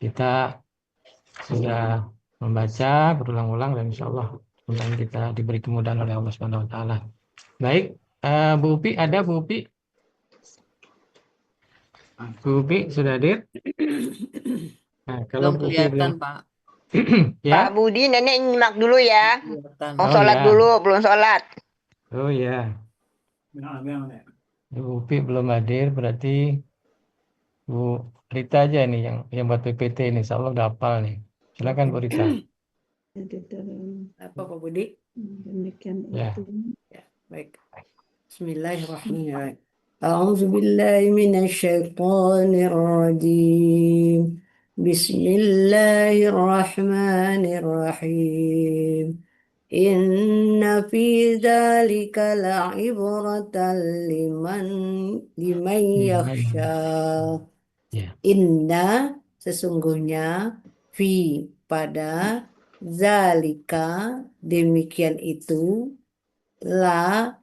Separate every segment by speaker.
Speaker 1: kita sudah membaca berulang-ulang dan insya Allah mudah-mudahan kita diberi kemudahan oleh Allah Subhanahu Wa Taala. Baik, Bu Upi ada Bu Upi? Bu Upi sudah hadir? Nah, kalau
Speaker 2: Belum
Speaker 1: Bu Upi
Speaker 2: kelihatan,
Speaker 1: belum,
Speaker 2: Pak.
Speaker 1: ya?
Speaker 3: Pak Budi, nenek nyimak dulu ya.
Speaker 2: Kelihatan.
Speaker 3: Mau
Speaker 1: Oh
Speaker 3: sholat
Speaker 1: ya,
Speaker 3: dulu, belum sholat.
Speaker 1: oh ya. Bu Upi belum hadir, berarti Bu Rita aja nih yang buat PPT ini, insya Allah udah hafal nih. Silakan Bu Rita.
Speaker 2: Apa Pak Budi?
Speaker 4: Demikian
Speaker 1: Ya.
Speaker 4: itu.
Speaker 2: Ya, baik. Bismillahirrahmanirrahim. A'udzu billahi minasyaitonir rajim. Bismillahirrahmanirrahim. Inna fi dzalika la'ibratan liman yakhsha.
Speaker 1: Ya.
Speaker 2: Inna sesungguhnya fi pada zalika demikian itu la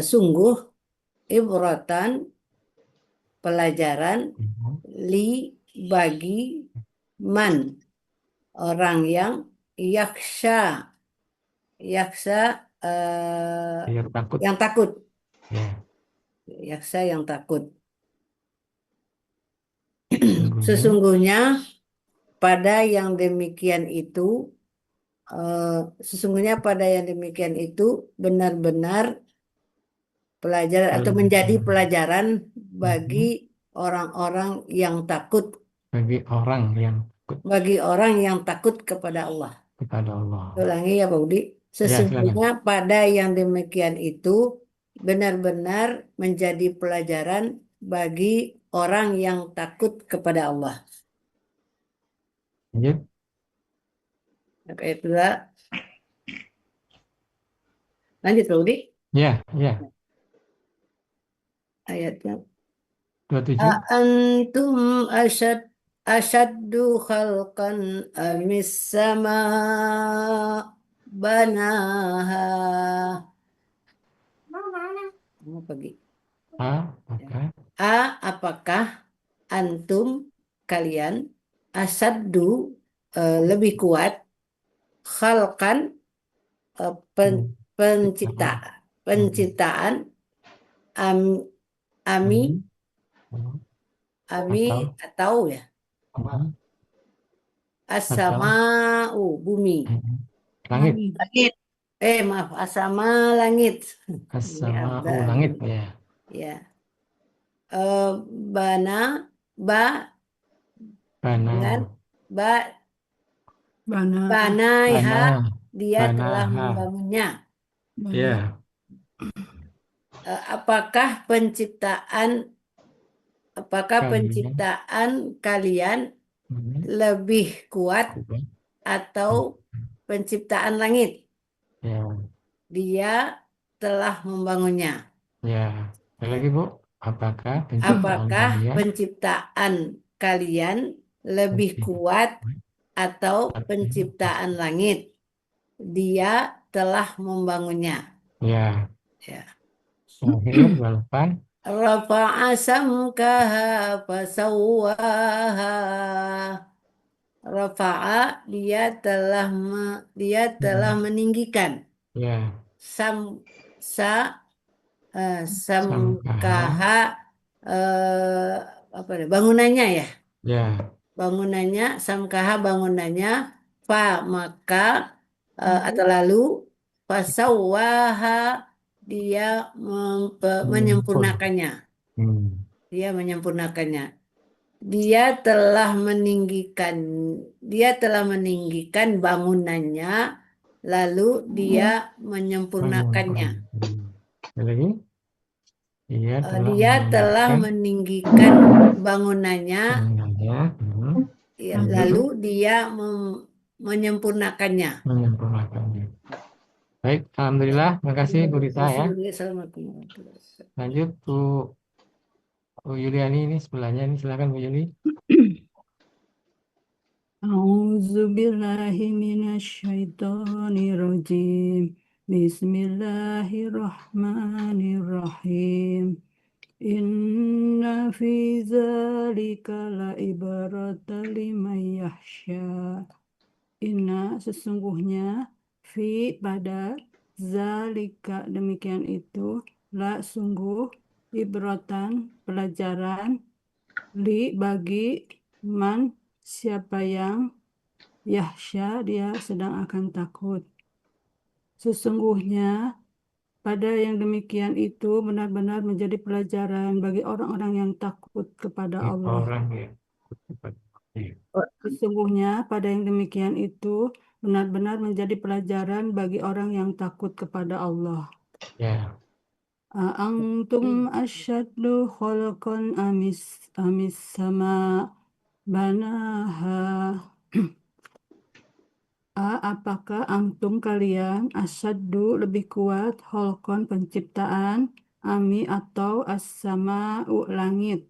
Speaker 2: sungguh ibratan pelajaran li bagi man orang yang yaksha
Speaker 1: Biar takut.
Speaker 2: yang takut
Speaker 1: Ya.
Speaker 2: yaksa yang takut.
Speaker 1: Sesungguhnya.
Speaker 2: Sesungguhnya pada yang demikian itu sesungguhnya pada yang demikian itu benar-benar pelajaran atau menjadi pelajaran bagi orang-orang yang takut,
Speaker 1: Bagi orang yang takut
Speaker 2: bagi orang yang takut kepada Allah.
Speaker 1: kepada Allah.
Speaker 2: Ulangi ya Pak Budi. Sesungguhnya pada yang demikian itu benar-benar menjadi pelajaran bagi orang yang takut kepada Allah.
Speaker 1: Lanjut.
Speaker 2: Ayat 2. Lanjut Pak Budi.
Speaker 1: Ya, ya.
Speaker 2: Ayatnya.
Speaker 1: 27.
Speaker 2: Antum asyaddu khalqan amis sama banaha. Mau pergi. Apakah antum kalian asyaddu lebih kuat khalqan penciptaan ami atau ya as-sama'u bumi
Speaker 1: langit
Speaker 2: maaf as-sama langit
Speaker 1: as-sama'u langit ya
Speaker 2: ya bana banaiha dia telah membangunnya
Speaker 1: ya.
Speaker 2: Apakah penciptaan kalian lebih kuat atau penciptaan langit?
Speaker 1: Ya.
Speaker 2: Dia telah membangunnya.
Speaker 1: Ya. Sekali lagi Bu, apakah
Speaker 2: penciptaan kalian lebih kuat atau penciptaan langit? Dia telah membangunnya.
Speaker 1: Ya.
Speaker 2: Ya.
Speaker 1: Akhir 8.
Speaker 2: Rafa'a samkaha fasawwaha. Rafa'a dia telah meninggikan.
Speaker 1: Ya.
Speaker 2: Samkaha bangunannya ya.
Speaker 1: Ya.
Speaker 2: Bangunannya samkaha bangunannya maka atau lalu fasawwaha dia menyempurnakannya. Dia menyempurnakannya. Dia telah meninggikan bangunannya, lalu dia menyempurnakannya.
Speaker 1: Lagi?
Speaker 2: Dia telah meninggikan bangunannya, lalu dia menyempurnakannya.
Speaker 1: Baik, alhamdulillah, makasih Bu Rita ya. Lanjut Bu Yuliani ini sebelahnya ini, silakan Bu Yuli.
Speaker 4: A'udzu billahi minasyaitonir rajim. Bismillahirrahmanirrahim. Inna fi dzalika la ibaratan liman yakhsha. Inna sesungguhnya fi pada zalika demikian itu la sungguh ibratan pelajaran li bagi man siapa yang yahsya dia sedang akan takut. Sesungguhnya pada yang demikian itu benar-benar menjadi pelajaran bagi orang-orang yang takut kepada Allah.
Speaker 1: Orang ya.
Speaker 4: Sesungguhnya pada yang demikian itu benar-benar menjadi pelajaran bagi orang yang takut kepada Allah.
Speaker 1: Ya.
Speaker 4: Antum asyaddu khalqan amis sama banaha. Apakah antum kalian asyaddu lebih kuat khalqan penciptaan ami atau as-sama'u langit.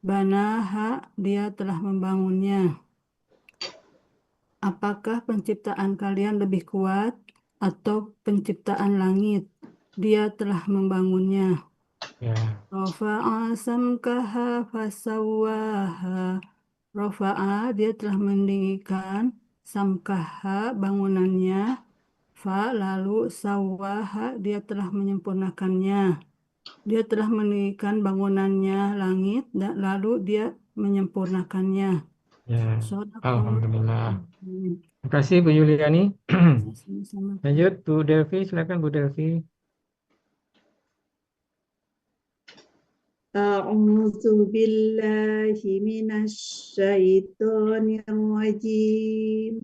Speaker 4: Banaha dia telah membangunnya. Apakah penciptaan kalian lebih kuat atau penciptaan langit? Dia telah membangunnya.
Speaker 1: Ya.
Speaker 4: Rafa'a samkaha fasawwaha. Rafa'a dia telah meninggikan samkaha bangunannya. Fa lalu sawwaha dia telah menyempurnakannya. Dia telah meninggikan bangunannya langit dan lalu dia menyempurnakannya.
Speaker 1: Ya.
Speaker 4: Shadaqallah.
Speaker 1: Alhamdulillah. Terima kasih Bu Yuliani.
Speaker 4: Sama-sama.
Speaker 1: Lanjut Bu Delvi, silakan Bu Delvi.
Speaker 5: A'udzu billahi minasyaitonir rajim.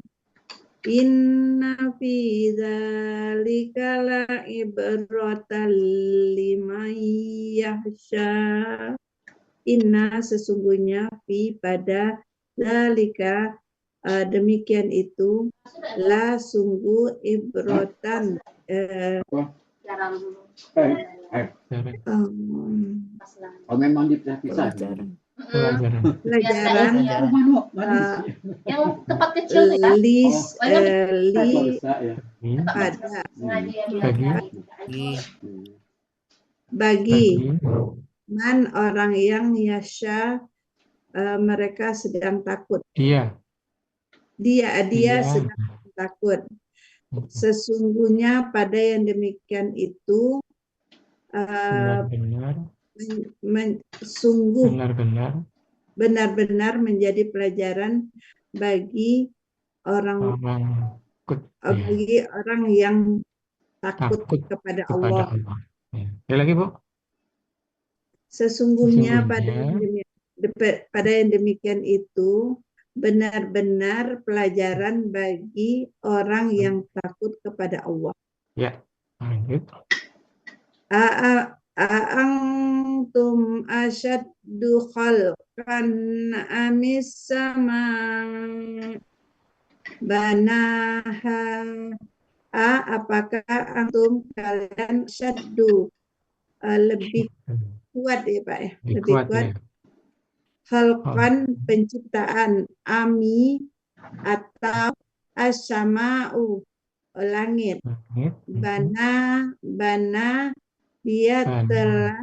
Speaker 5: Inna fi dzalika la ibratan liman yakhsha. Inna sesungguhnya fi pada dzalika demikian itu la sungguh ibratan
Speaker 6: Oh memang dipisah-pisah.
Speaker 1: Pelajaran.
Speaker 5: pelajaran
Speaker 6: Yang tempat kecil tuh ya.
Speaker 5: li
Speaker 6: Pada
Speaker 5: pada
Speaker 1: Bagi
Speaker 5: man orang yang yasha mereka sedang takut.
Speaker 1: dia.
Speaker 5: Dia sedang takut. Sesungguhnya pada yang demikian itu
Speaker 1: benar-benar
Speaker 5: benar-benar menjadi pelajaran bagi orang yang takut kepada Allah.
Speaker 1: Ya. Sekali lagi Bu.
Speaker 5: Sesungguhnya pada yang demikian itu benar-benar pelajaran bagi orang yang takut kepada Allah.
Speaker 1: Ya. Lanjut.
Speaker 5: A'antum asyaddu khalqan amis sama banaha. Apakah antum kalian syaddu lebih kuat ya Pak ya? Lebih kuat. Khalqan penciptaan ami atau as-sama'u langit. Bana dia telah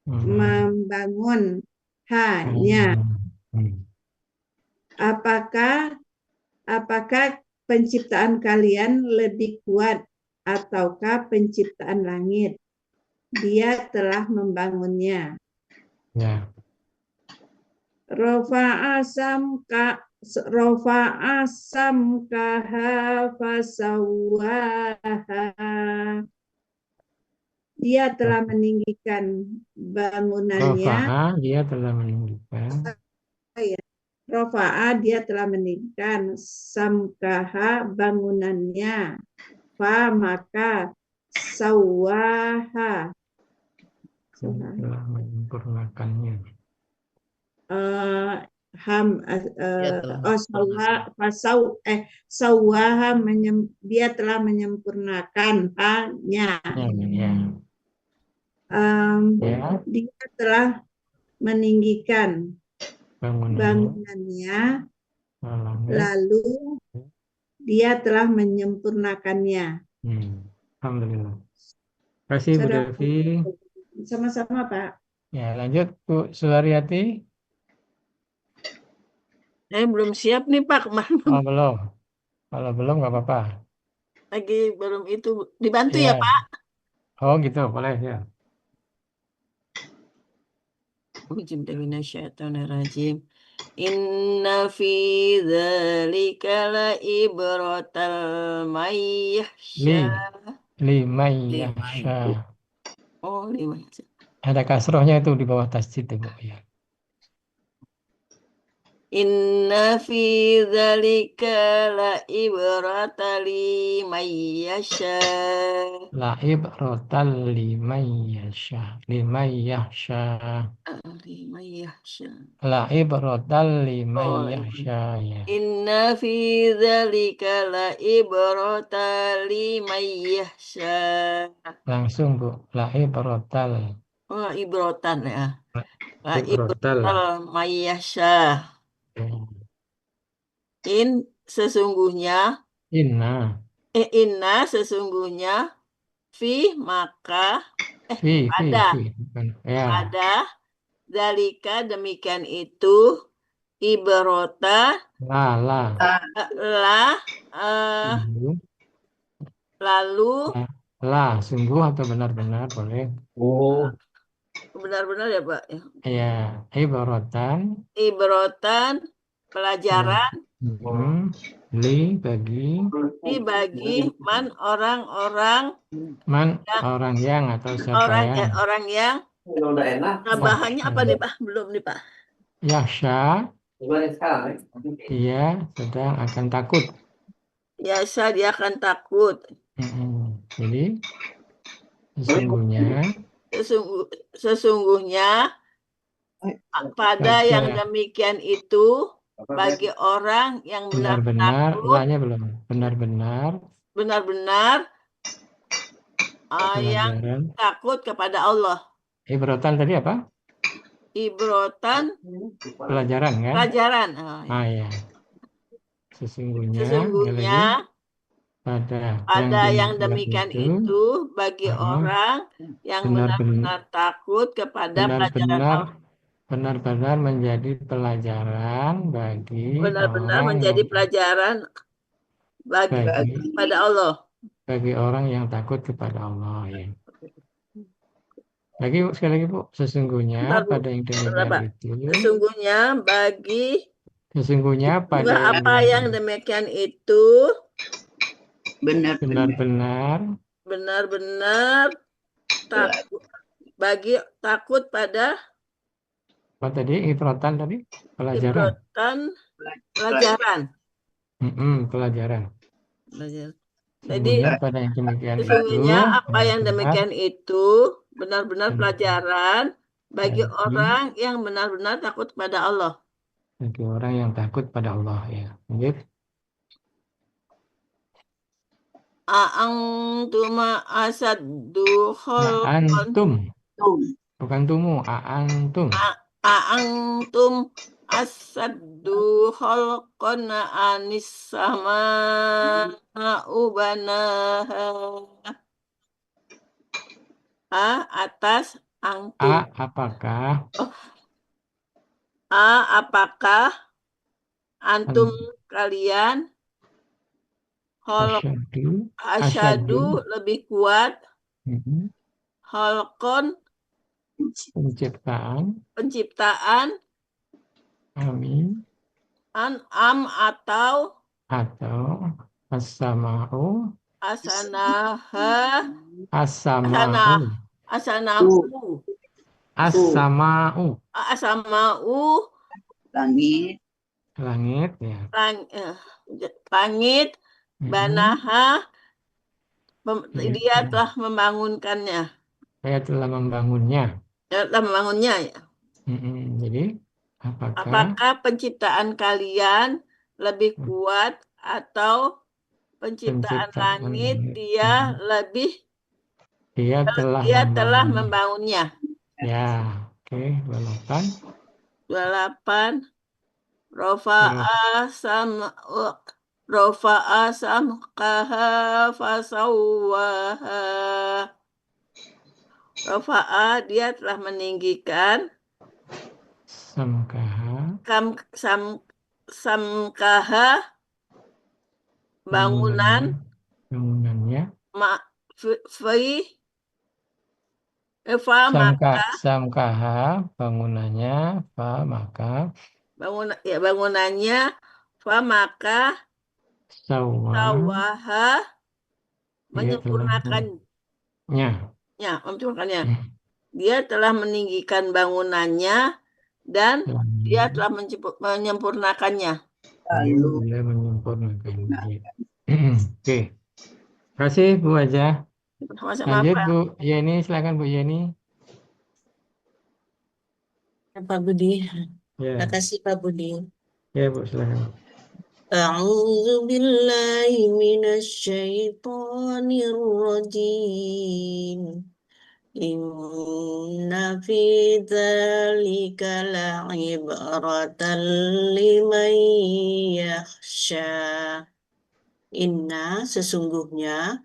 Speaker 5: membangun hanya. Apakah penciptaan kalian lebih kuat ataukah penciptaan langit? Dia telah membangunnya.
Speaker 1: Ya.
Speaker 5: Rafa'a samkaha fasawwaha. Dia telah meninggikan bangunannya. Rafa'a dia telah meninggikan samkaha bangunannya. Fa maka sawwaha
Speaker 1: telah menyempurnakannya.
Speaker 5: Sawwaha dia telah menyempurnakan hanya. Dia telah meninggikan bangunannya, lalu dia telah menyempurnakannya.
Speaker 1: Alhamdulillah. Terima kasih Bu Delvi.
Speaker 5: Sama-sama Pak.
Speaker 1: Ya, lanjut Bu Suharyati.
Speaker 7: Belum siap nih Pak, kemarin
Speaker 1: Oh, belum. Kalau belum nggak apa-apa.
Speaker 7: lagi belum itu dibantu ya
Speaker 1: Ya.
Speaker 7: Pak.
Speaker 1: Oh, gitu. Boleh ya.
Speaker 7: Bismillahirrahmanirrahim. Inna fi dzalika la ibratal may yakhsha.
Speaker 1: Liman
Speaker 7: Liman.
Speaker 1: yahsha.
Speaker 7: Oh, liman.
Speaker 1: Ada kasrohnya itu di bawah tasjid Bu. Ya.
Speaker 7: Inna fi dzalika la ibrata liman yasha.
Speaker 1: Laib rotal liman yahsha. Liman yahsha.
Speaker 7: Liman yasha.
Speaker 1: Laib rotal liman
Speaker 7: Oh,
Speaker 1: yahsha. Ya.
Speaker 7: Inna fi dzalika la ibrata liman yasha.
Speaker 1: Langsung Bu. Laib rotal.
Speaker 7: Oh, ibrotan ya. La
Speaker 1: Ibrotal.
Speaker 7: ibrotal mayyasha. Sesungguhnya inna sesungguhnya fi maka pada
Speaker 1: Ya.
Speaker 7: pada dalika demikian itu ibrota lalu
Speaker 1: sungguh atau benar-benar boleh.
Speaker 7: benar-benar ya Pak ya.
Speaker 1: Ya, ibrotan
Speaker 7: pelajaran
Speaker 1: bagi
Speaker 7: man orang-orang
Speaker 1: orang yang atau siapa
Speaker 7: orang yang bahannya apa nih Pak? Belum nih Pak.
Speaker 1: Yahsya, dia sedang akan takut.
Speaker 7: Biasa dia akan takut.
Speaker 1: Jadi
Speaker 7: sesungguhnya pada yang demikian itu bagi orang yang
Speaker 1: benar-benar ulangnya belum benar-benar
Speaker 7: yang takut kepada Allah.
Speaker 1: Ibrotan tadi apa?
Speaker 7: Ibrotan
Speaker 1: pelajaran kan?
Speaker 7: Pelajaran.
Speaker 1: Ya. Sesungguhnya
Speaker 7: pada yang demikian itu bagi orang yang benar-benar takut kepada pelajaran Allah.
Speaker 1: Benar-benar menjadi pelajaran bagi
Speaker 7: benar-benar menjadi pelajaran bagi kepada Allah.
Speaker 1: Bagi orang yang takut kepada Allah ya. Sekali lagi Bu, sesungguhnya pada yang demikian itu. Sesungguhnya pada
Speaker 7: apa yang demikian itu
Speaker 1: benar-benar
Speaker 7: takut pada
Speaker 1: apa tadi? Ibrotan tadi? Pelajaran. Pelajaran. Jadi pada yang demikian
Speaker 7: sesungguhnya apa yang demikian itu benar-benar pelajaran bagi orang yang benar-benar takut pada Allah.
Speaker 1: Bagi orang yang takut pada Allah ya. Lanjut.
Speaker 7: A'antum asaddu khalqan.
Speaker 1: Bukan tumu, a'antum.
Speaker 7: A'antum asaddu khalqan anis sama'u banaha. Atas antum. Apakah antum kalian asyadu lebih kuat khalqan penciptaan
Speaker 1: amin
Speaker 7: atau
Speaker 1: as-sama'u langit ya.
Speaker 7: Langit banaha dia telah membangunkannya.
Speaker 1: Saya telah membangunnya.
Speaker 7: Ya.
Speaker 1: Jadi
Speaker 7: apakah penciptaan kalian lebih kuat atau penciptaan langit dia telah membangunnya.
Speaker 1: Ya, oke.
Speaker 7: 28 Rofa'a samkaha fasawwaha. Rafa'a, dia telah meninggikan.
Speaker 1: Samkaha.
Speaker 7: Samkaha, bangunannya.
Speaker 1: Samkaha, bangunannya. Maka.
Speaker 7: Bangunannya. Maka. Sawaha, menyempurnakannya. Dia telah meninggikan bangunannya dan dia telah menyempurnakannya.
Speaker 1: Dia menyempurnakannya. Oke. Terima kasih Bu Aja. Lanjut Bu Yeni, silakan Bu Yeni.
Speaker 8: Pak Budi.
Speaker 1: Ya.
Speaker 8: Terima kasih Pak Budi.
Speaker 1: Ya Bu, silakan.
Speaker 8: A'udzu billahi minasyaitonir rajim. Inna fi dzalika la'ibratan liman yakhsha. Inna, sesungguhnya,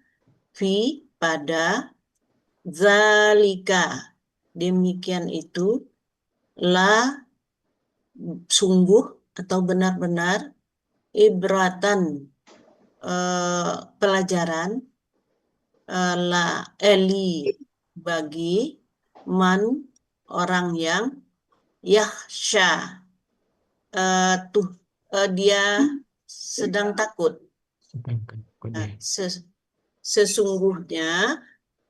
Speaker 8: fi, pada, zalika, demikian itu, la, sungguh atau benar-benar, ibratan, pelajaran, la, bagi, man, orang yang, yakhsha, dia sedang takut. Sesungguhnya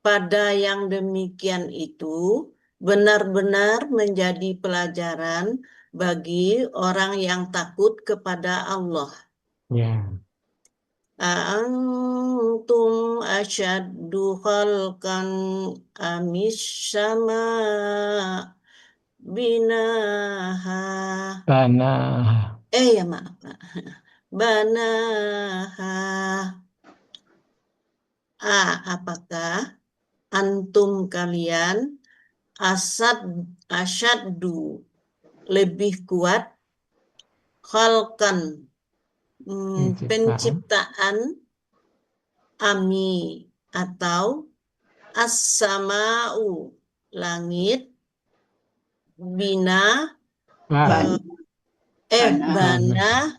Speaker 8: pada yang demikian itu benar-benar menjadi pelajaran bagi orang yang takut kepada Allah.
Speaker 1: Ya.
Speaker 8: Antum asyaddu khalqan amis sama binaha.
Speaker 1: Banaha.
Speaker 8: Ya maaf. Banaha. Apakah antum kalian asyaddu lebih kuat khalqan penciptaan ami atau as-sama'u langit bina bana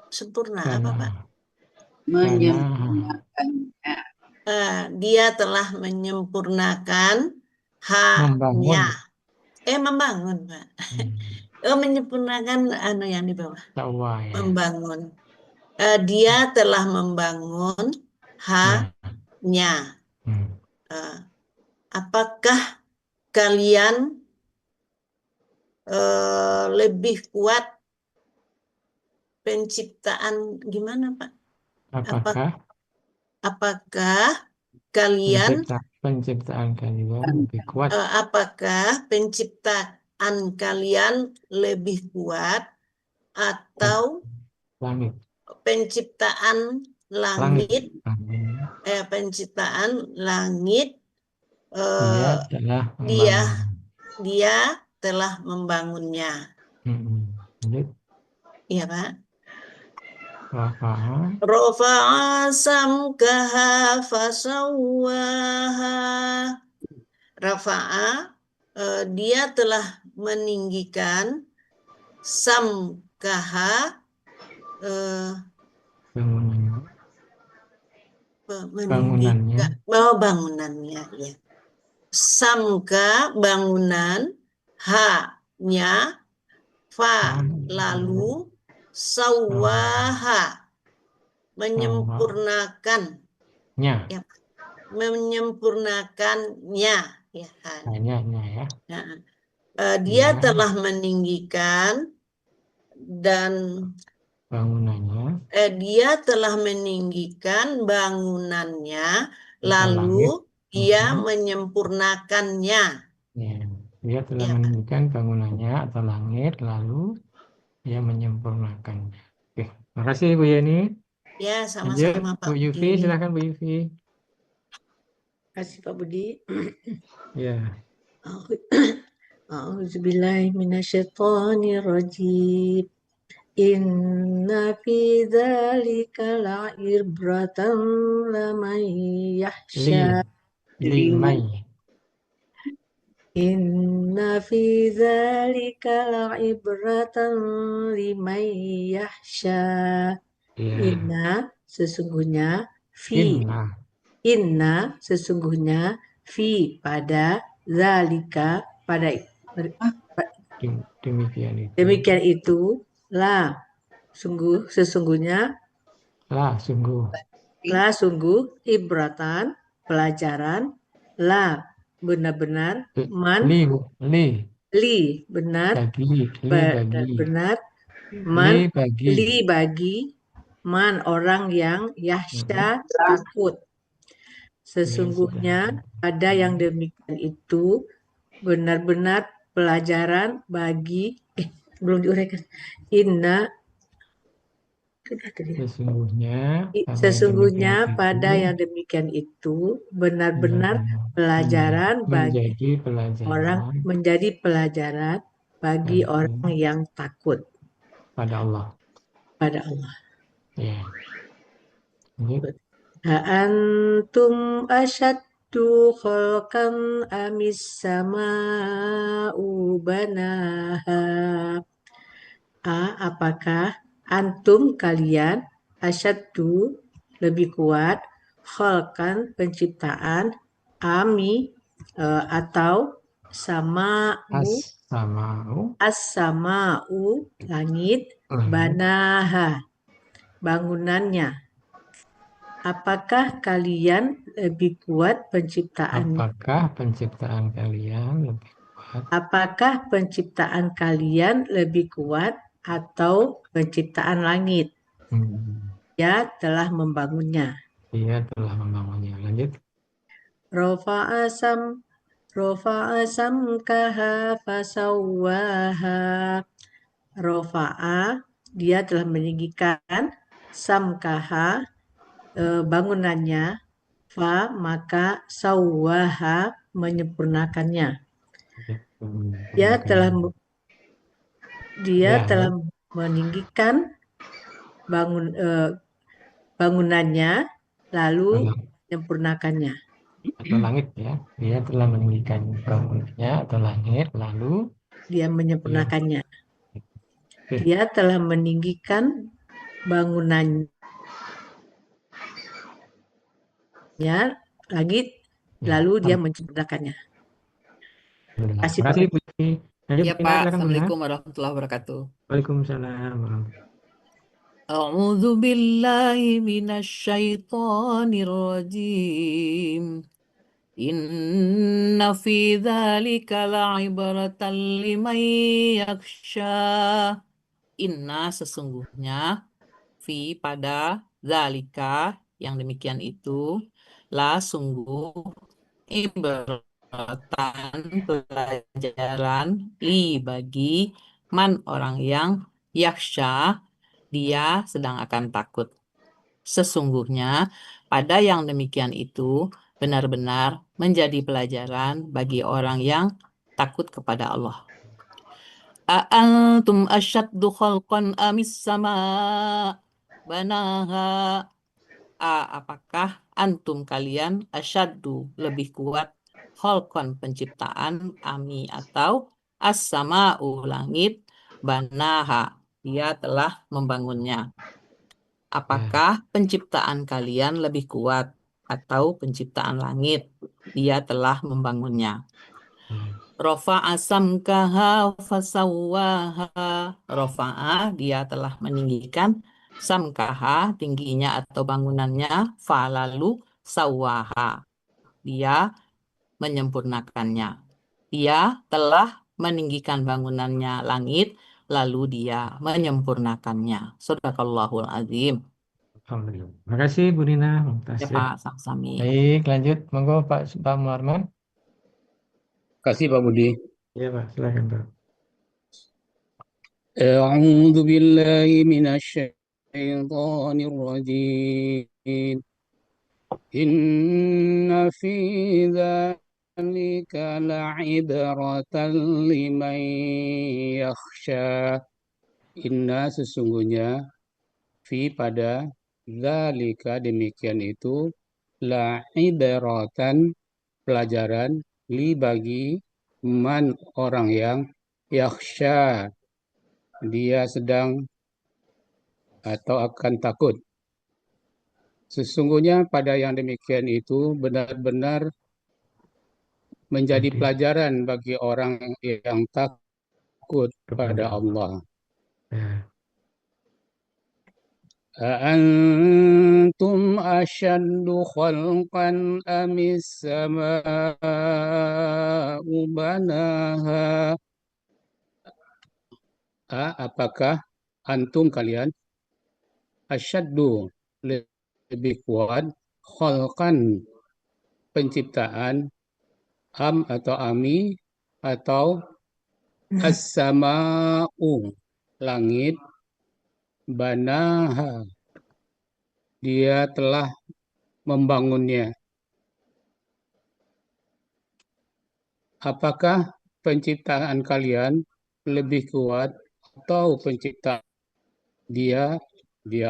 Speaker 8: sempurna apa Pak?
Speaker 5: Menyempurnakannya.
Speaker 8: Dia telah menyempurnakan hanya. Membangun Pak. Menyempurnakan yang di bawah. Membangun. Dia telah membangun hanya. Apakah kalian lebih kuat penciptaan gimana Pak? Apakah kalian
Speaker 1: penciptaan kalian lebih kuat?
Speaker 8: Apakah penciptaan kalian lebih kuat atau
Speaker 1: langit?
Speaker 8: Penciptaan langit. Penciptaan langit. Dia telah membangunnya. Iya Pak. Rafa'a samkaha fasawwaha. Rafa'a, dia telah meninggikan samkaha, bangunannya ya. Samka bangunan, ha-nya, fa lalu, sawaha menyempurnakan ya, menyempurnakannya ya. Dia telah meninggikan dan
Speaker 1: bangunannya.
Speaker 8: Dia telah meninggikan bangunannya, lalu dia menyempurnakannya.
Speaker 1: Dia telah meninggikan bangunannya atau langit, lalu dia menyempurnakannya. Oke, terima kasih Bu Yeni.
Speaker 8: Ya, sama-sama Pak
Speaker 1: Bu Yufi, silakan Bu Yufi.
Speaker 9: Terima kasih Pak Budi.
Speaker 1: Ya.
Speaker 9: A'udzubillahi minasyaitonirrajim. Inna fi dzalika la'ibratan liman yakhsha.
Speaker 1: Limai.
Speaker 9: Inna fi dzalika la'ibratan liman yakhsha.
Speaker 1: Ya.
Speaker 9: Inna sesungguhnya Inna sesungguhnya pada zalika pada demikian itu sesungguhnya sungguh ibratan pelajaran benar-benar benar bagi man orang yang yahsya takut. Sesungguhnya pada yang demikian itu benar-benar pelajaran bagi belum diuraikan. Sesungguhnya pada yang demikian itu benar-benar pelajaran bagi orang menjadi pelajaran bagi orang yang takut
Speaker 1: pada Allah. Ya.
Speaker 9: Antum asyaddu khalqan amis sama'u banaha. Apakah antum kalian asyaddu lebih kuat khalqan penciptaan atau as-sama'u langit banaha bangunannya. Apakah kalian lebih kuat penciptaan?
Speaker 1: Apakah penciptaan kalian lebih kuat atau penciptaan langit? Dia telah membangunnya. Lanjut. Rafa'a samkaha fasawwaha. Rafa'a dia telah meninggikan samkaha bangunannya, maka sawwaha menyempurnakannya. Dia telah meninggikan bangunannya lalu menyempurnakannya. Atau langit ya. Dia telah meninggikan bangunannya atau langit lalu
Speaker 9: dia menyempurnakannya. Dia telah meninggikan bangunannya langit lalu dia menciptakannya.
Speaker 1: Terima kasih.
Speaker 10: Ya Pak, Assalamualaikum warahmatullahi wabarakatuh.
Speaker 1: Waalaikumsalam warahmatullahi wabarakatuh.
Speaker 10: A'udzu billahi minasyaitonir rajim. Inna fi dzalika la'ibratan liman yakhsha. Inna sesungguhnya pada zalika yang demikian itu sungguh ibratan pelajaran bagi man orang yang yakhsha dia sedang akan takut. Sesungguhnya pada yang demikian itu benar-benar menjadi pelajaran bagi orang yang takut kepada Allah. A'antum asyaddu khalqan amis sama banaha. Apakah antum kalian asyaddu lebih kuat khalqan penciptaan atau as-sama'u langit banaha dia telah membangunnya. Apakah penciptaan kalian lebih kuat atau penciptaan langit dia telah membangunnya. Rafa'a samkaha fasawwaha. Rafa'a dia telah meninggikan samkaha tingginya atau bangunannya lalu sawwaha dia menyempurnakannya. Dia telah meninggikan bangunannya langit lalu dia menyempurnakannya. Shadaqallahul azim.
Speaker 1: Alhamdulillah. Terima kasih Bu Nina.
Speaker 10: Ya Pak, sama-sama.
Speaker 1: Baik, lanjut. Monggo Pak Muharman.
Speaker 11: Terima kasih Pak Budi.
Speaker 1: Ya Pak, silakan Pak.
Speaker 11: A'udzu billahi minasyaitonir rajim. Inna fi dzalika la'ibratan liman yakhsha. Inna sesungguhnya fi pada zalika demikian itu la ibaratan pelajaran li bagi man orang yang yakhsha dia sedang atau akan takut. Sesungguhnya pada yang demikian itu benar-benar menjadi pelajaran bagi orang yang takut pada Allah. أأنتم أشد خلقا أم السماء بناها apakah antum kalian asyaddu lebih kuat khalqan penciptaan am atau ami atau as-sama'u langit banaha dia telah membangunnya. Apakah penciptaan kalian lebih kuat atau pencipta dia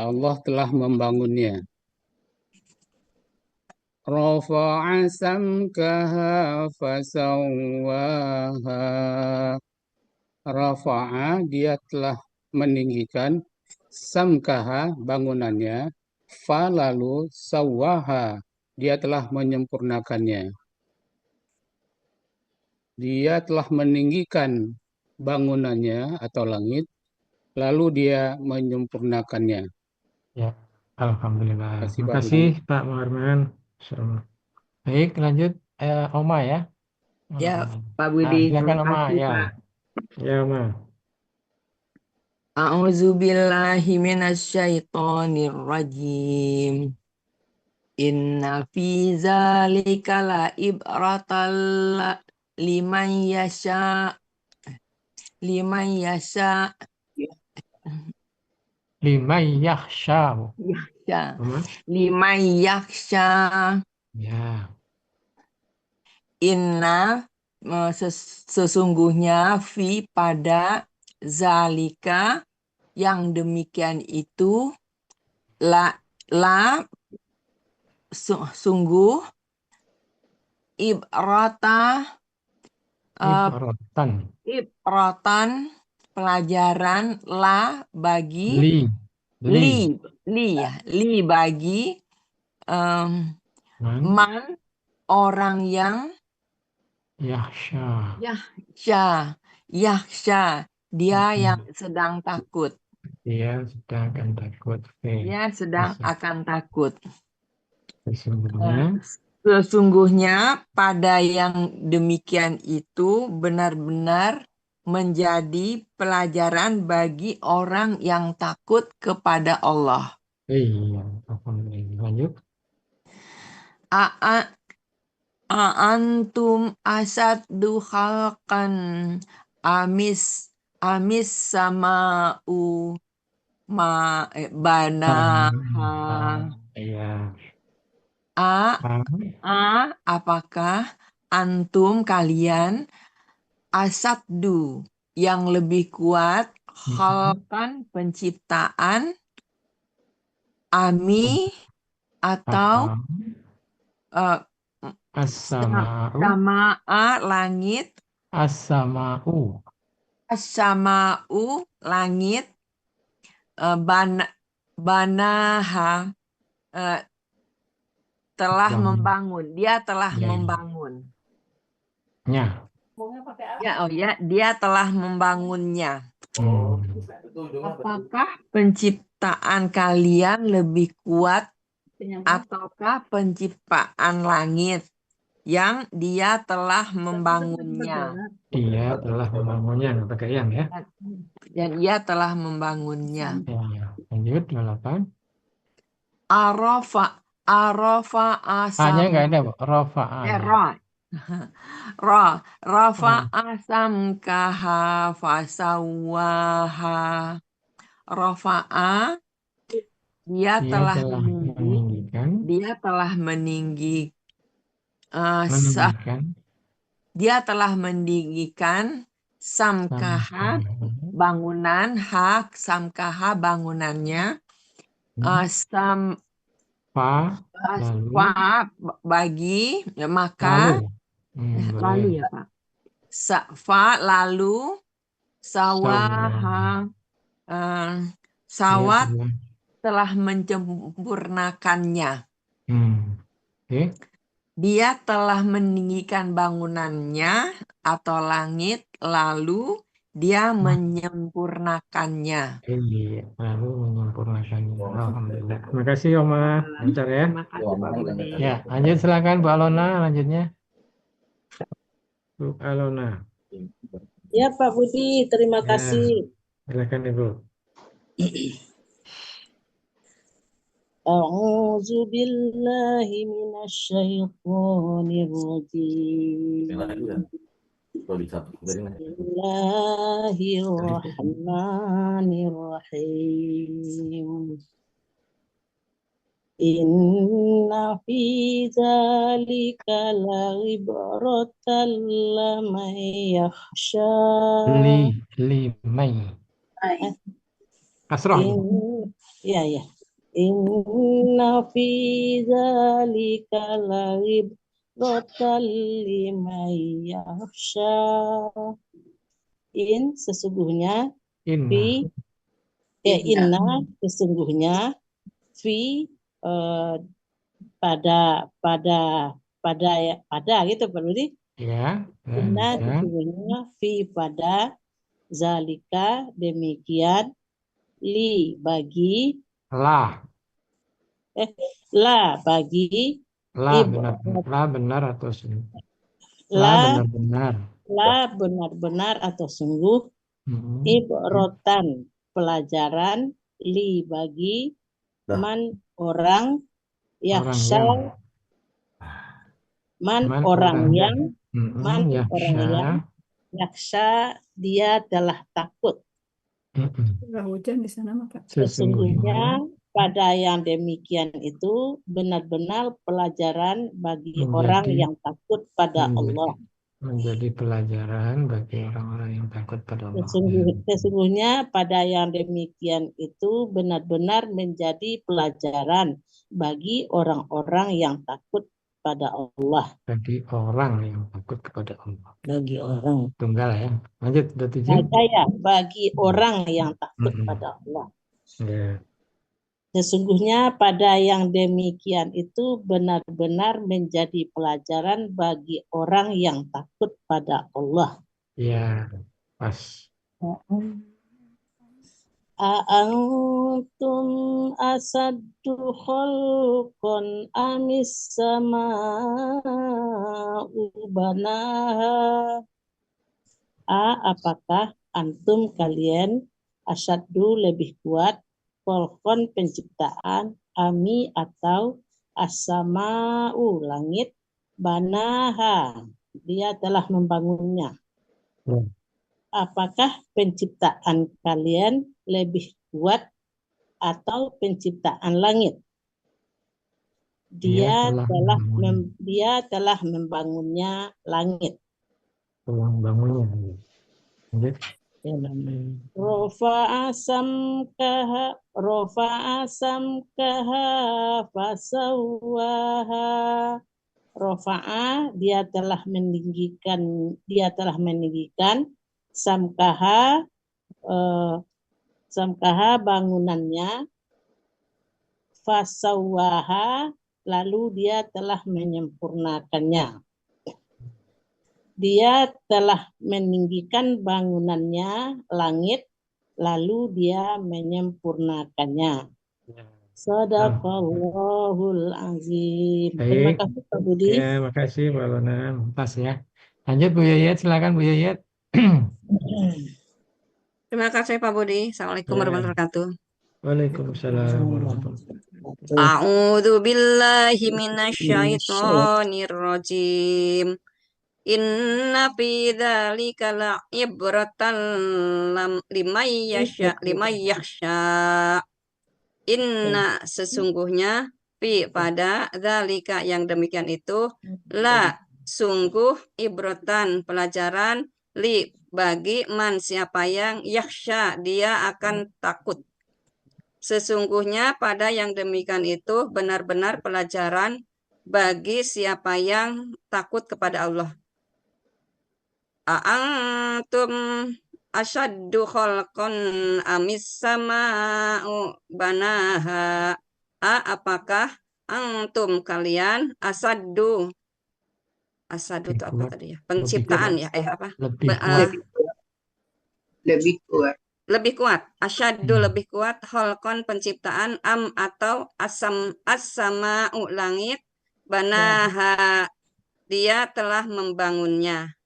Speaker 11: Allah telah membangunnya. Rafa'a samkaha fasawwaha. Rafa'a dia telah meninggikan samkaha bangunannya, fa lalu sawwaha dia telah menyempurnakannya. Dia telah meninggikan bangunannya atau langit, lalu dia menyempurnakannya.
Speaker 1: Ya, alhamdulillah.
Speaker 11: Terima
Speaker 1: Terima kasih Pak Muharman. Baik, lanjut Oma ya.
Speaker 9: Ya, Pak Budi,
Speaker 1: Silakan
Speaker 9: terima
Speaker 1: Oma
Speaker 9: kasih,
Speaker 1: ya.
Speaker 9: Pak.
Speaker 1: Ya Oma.
Speaker 9: A'udzubillahi minasyaitonirrajim. Inna fi zalika la ibratal liman yasha
Speaker 1: Liman yakhsha.
Speaker 9: liman yakhsha.
Speaker 1: Ya.
Speaker 9: Inna sesungguhnya fi pada zalika yang demikian itu la sungguh ibratan pelajaran la bagi li bagi man orang yang yakhsha dia yang sedang takut.
Speaker 1: Dia sedang akan takut.
Speaker 9: Dia sedang akan takut.
Speaker 1: Sesungguhnya
Speaker 9: Sesungguhnya pada yang demikian itu benar-benar menjadi pelajaran bagi orang yang takut kepada Allah.
Speaker 1: iya, alhamdulillah. Lanjut.
Speaker 9: A'antum asaddu khalqan amis sama'u banaha.
Speaker 1: Iya.
Speaker 9: Apakah antum kalian asaddu yang lebih kuat khalqan penciptaan ami atau sama'a langit
Speaker 1: as-sama'u
Speaker 9: langit banaha telah membangun. Dia telah membangun. Dia telah membangunnya. Apakah penciptaan kalian lebih kuat ataukah penciptaan langit yang dia telah membangunnya?
Speaker 1: Dia telah membangunnya, pakai yang ya.
Speaker 9: Dan ia telah membangunnya.
Speaker 1: Ya. Lanjut 28.
Speaker 9: Arafa asam.
Speaker 1: Hanya enggak ada, Bu. Rafa'a.
Speaker 9: Rafa'a samkaha fasawwaha. Rafa'a dia telah meninggikan. Dia telah meninggikan
Speaker 12: Samkaha bangunan, ha samkaha bangunannya, sam
Speaker 1: Fa lalu
Speaker 12: fa bagi ya, maka
Speaker 1: boleh.
Speaker 12: lalu ya Pak. Fa lalu sawaha sawat
Speaker 1: Ya,
Speaker 12: telah menyempurnakannya.
Speaker 1: Oke.
Speaker 12: Dia telah meninggikan bangunannya atau langit, lalu dia menyempurnakannya.
Speaker 1: Iya, lalu menyempurnakannya. Alhamdulillah. Terima kasih Oma. Lancar ya.
Speaker 7: Terima kasih Pak Budi.
Speaker 1: Ya, lanjut silakan Bu Alona lanjutnya. Bu Alona.
Speaker 13: Ya Pak Budi, terima
Speaker 1: Ya,
Speaker 13: kasih.
Speaker 1: silakan Ibu.
Speaker 13: A'udzu billahi minasyaitonir rajim. Bismillahirrahmanirrahim. Inna fi dzalika la'ibratan liman yakhsha.
Speaker 1: Limai. Kasrah.
Speaker 13: Ya. Inna fi dzalika la'ibratan liman yakhsha. Sesungguhnya inna sesungguhnya fi pada gitu Pak Budi.
Speaker 1: Ya.
Speaker 13: Inna sesungguhnya fi pada zalika demikian li bagi
Speaker 1: La
Speaker 13: bagi
Speaker 1: la benar atau sungguh? La
Speaker 13: benar-benar atau sungguh. Ibrotan pelajaran li bagi man orang yakhsha orang yang yakhsha dia telah takut.
Speaker 4: Curah hujan di sana Pak.
Speaker 13: Sesungguhnya pada yang demikian itu benar-benar pelajaran bagi orang yang takut pada Allah.
Speaker 1: Menjadi pelajaran bagi orang-orang yang takut pada Allah.
Speaker 13: Sesungguhnya pada yang demikian itu benar-benar menjadi pelajaran bagi orang-orang yang takut pada Allah.
Speaker 1: Bagi orang yang takut kepada Allah.
Speaker 13: Bagi orang.
Speaker 1: Tunggal ya. Lanjut, udah 7.
Speaker 13: Bagi orang yang takut pada Allah.
Speaker 1: Ya.
Speaker 13: Sesungguhnya pada yang demikian itu benar-benar menjadi pelajaran bagi orang yang takut pada Allah.
Speaker 1: Ya, pas.
Speaker 13: A'antum asaddu khalqan amis sama'u banaha. Apakah antum kalian asaddu lebih kuat khalqan penciptaan ami atau as-sama'u langit banaha dia telah membangunnya. Apakah penciptaan kalian lebih kuat atau penciptaan langit? Dia telah membangunnya langit.
Speaker 1: Membangunnya.
Speaker 13: Rofa'a samkaha fasawwaha. Rofa'a dia telah meninggikan samkaha bangunannya, fasawwaha lalu dia telah menyempurnakannya. Dia telah meninggikan bangunannya langit, lalu dia menyempurnakannya. Shadaqallahul azim. Terima kasih Pak Budi.
Speaker 1: Ya, makasih Pak Lona. Pas ya. Lanjut Bu Yayat, silakan Bu Yayat.
Speaker 14: Terima kasih Pak Budi. Assalamualaikum warahmatullahi wabarakatuh.
Speaker 1: Waalaikumsalam warahmatullahi wabarakatuh.
Speaker 14: A'udzu billahi minasyaitonir rajim. Inna fi dzalika la'ibratan liman yakhsha. Inna sesungguhnya fi pada dzalika yang demikian itu la sungguh ibratan pelajaran li bagi man siapa yang yakhsha dia akan takut. Sesungguhnya pada yang demikian itu benar-benar pelajaran bagi siapa yang takut kepada Allah. A'antum asyaddu khalqan amis sama'u banaha. Apakah antum kalian asaddu itu apa tadi ya? Penciptaan ya? Apa?
Speaker 5: Lebih kuat.
Speaker 14: Lebih kuat. Asyaddu lebih kuat. Khalqan penciptaan. Atau as-sama'u langit. Banaha dia telah membangunnya.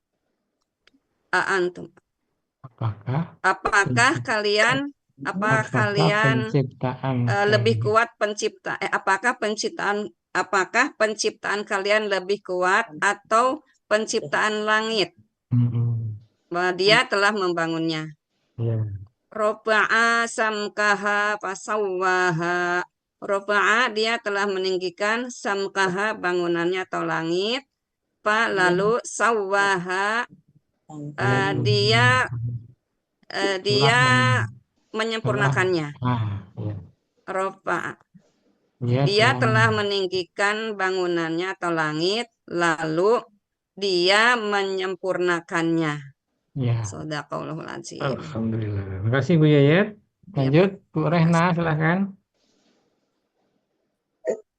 Speaker 14: Antum. Apakah kalian lebih kuat apakah penciptaan kalian lebih kuat atau penciptaan langit? Bahwa dia telah membangunnya. Rafa'a samkaha fasawwaha. Rafa'a dia telah meninggikan samkaha bangunannya atau langit. Lalu sawwaha dia menyempurnakannya. Rafa'a dia telah meninggikan bangunannya atau langit, lalu dia menyempurnakannya. Shadaqallahul azim.
Speaker 1: Alhamdulillah. Terima kasih Bu Yayat. Lanjut Bu Rehna, silakan.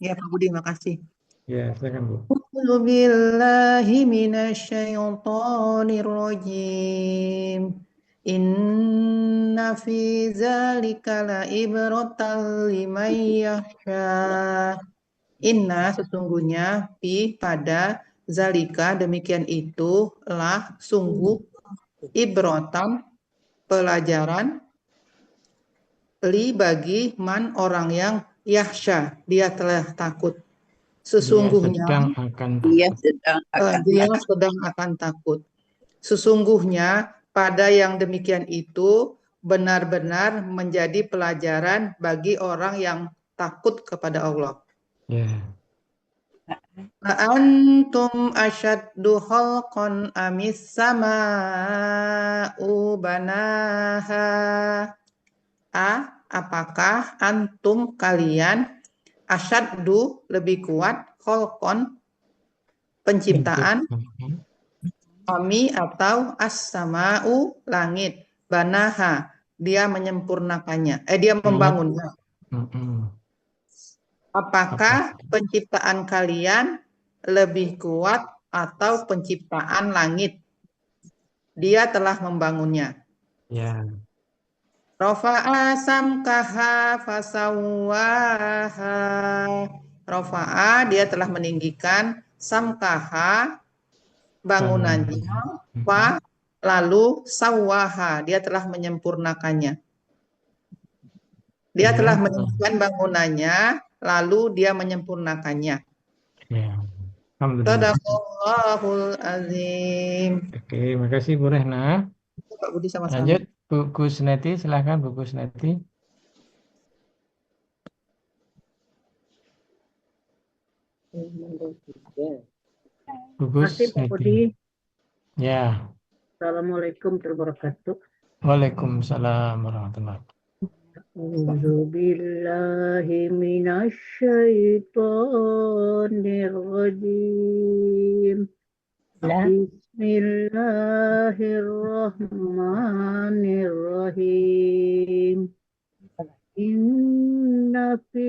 Speaker 15: Ya Pak Budi, makasih.
Speaker 1: Ya, silakan Bu.
Speaker 15: A'udzu billahi minasyaitonir rajim. Inna fi dzalika la ibratan liman yakhsha. Inna sesungguhnya pada zalika demikian itu lah sungguh ibrotan pelajaran li bagi man orang yang yakhsha dia telah takut. Sesungguhnya dia sedang akan takut. Sesungguhnya pada yang demikian itu benar-benar menjadi pelajaran bagi orang yang takut kepada Allah. Antum asyaddu khalqan amis sama'u banaha. Apakah antum kalian asyaddu lebih kuat khalqan penciptaan ami atau as-sama'u langit banaha dia menyempurnakannya dia membangunnya. Apakah penciptaan kalian lebih kuat atau penciptaan langit? Dia telah membangunnya. Rafa'a samkaha fasawwaha. Rafa'a dia telah meninggikan samkaha bangunannya, lalu sawwaha dia telah menyempurnakannya. Dia telah meninggikan bangunannya, lalu dia menyempurnakannya. Shadaqallahul azim.
Speaker 1: Oke, makasih Bu Rehna.
Speaker 15: Pak Budi sama-sama.
Speaker 1: Lanjut Bu Kusneti, silahkan Bu Kusneti. Bu Kusneti. Ya.
Speaker 13: Assalamualaikum warahmatullahi wabarakatuh.
Speaker 1: Waalaikumsalam warahmatullahi wabarakatuh.
Speaker 13: A'udzu billahi minasyaitonir rajim. Bismillahirrahmanirrahim. Inna fi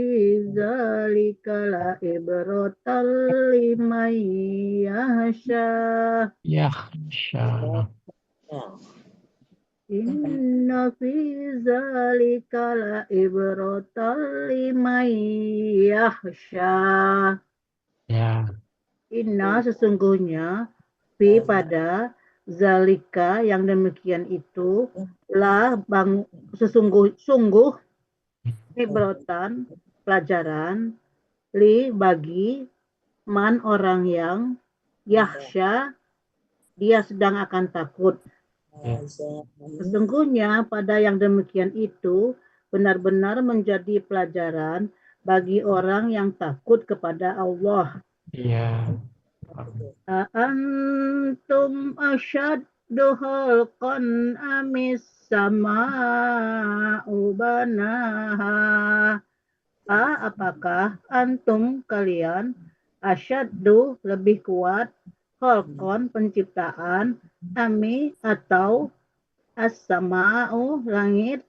Speaker 13: dzalika la ibratan liman yakhsha. Inna fi dzalika la ibratan liman yakhsha. Inna sesungguhnya fi pada zalika yang demikian itu lah sungguh ibratan pelajaran li bagi man orang yang yakhsha dia sedang akan takut. Sesungguhnya pada yang demikian itu benar-benar menjadi pelajaran bagi orang yang takut kepada Allah. Antum khalqan amis sama'u banaha. Apakah antum kalian asyaddu lebih kuat khalqan penciptaan ami atau as-sama'u langit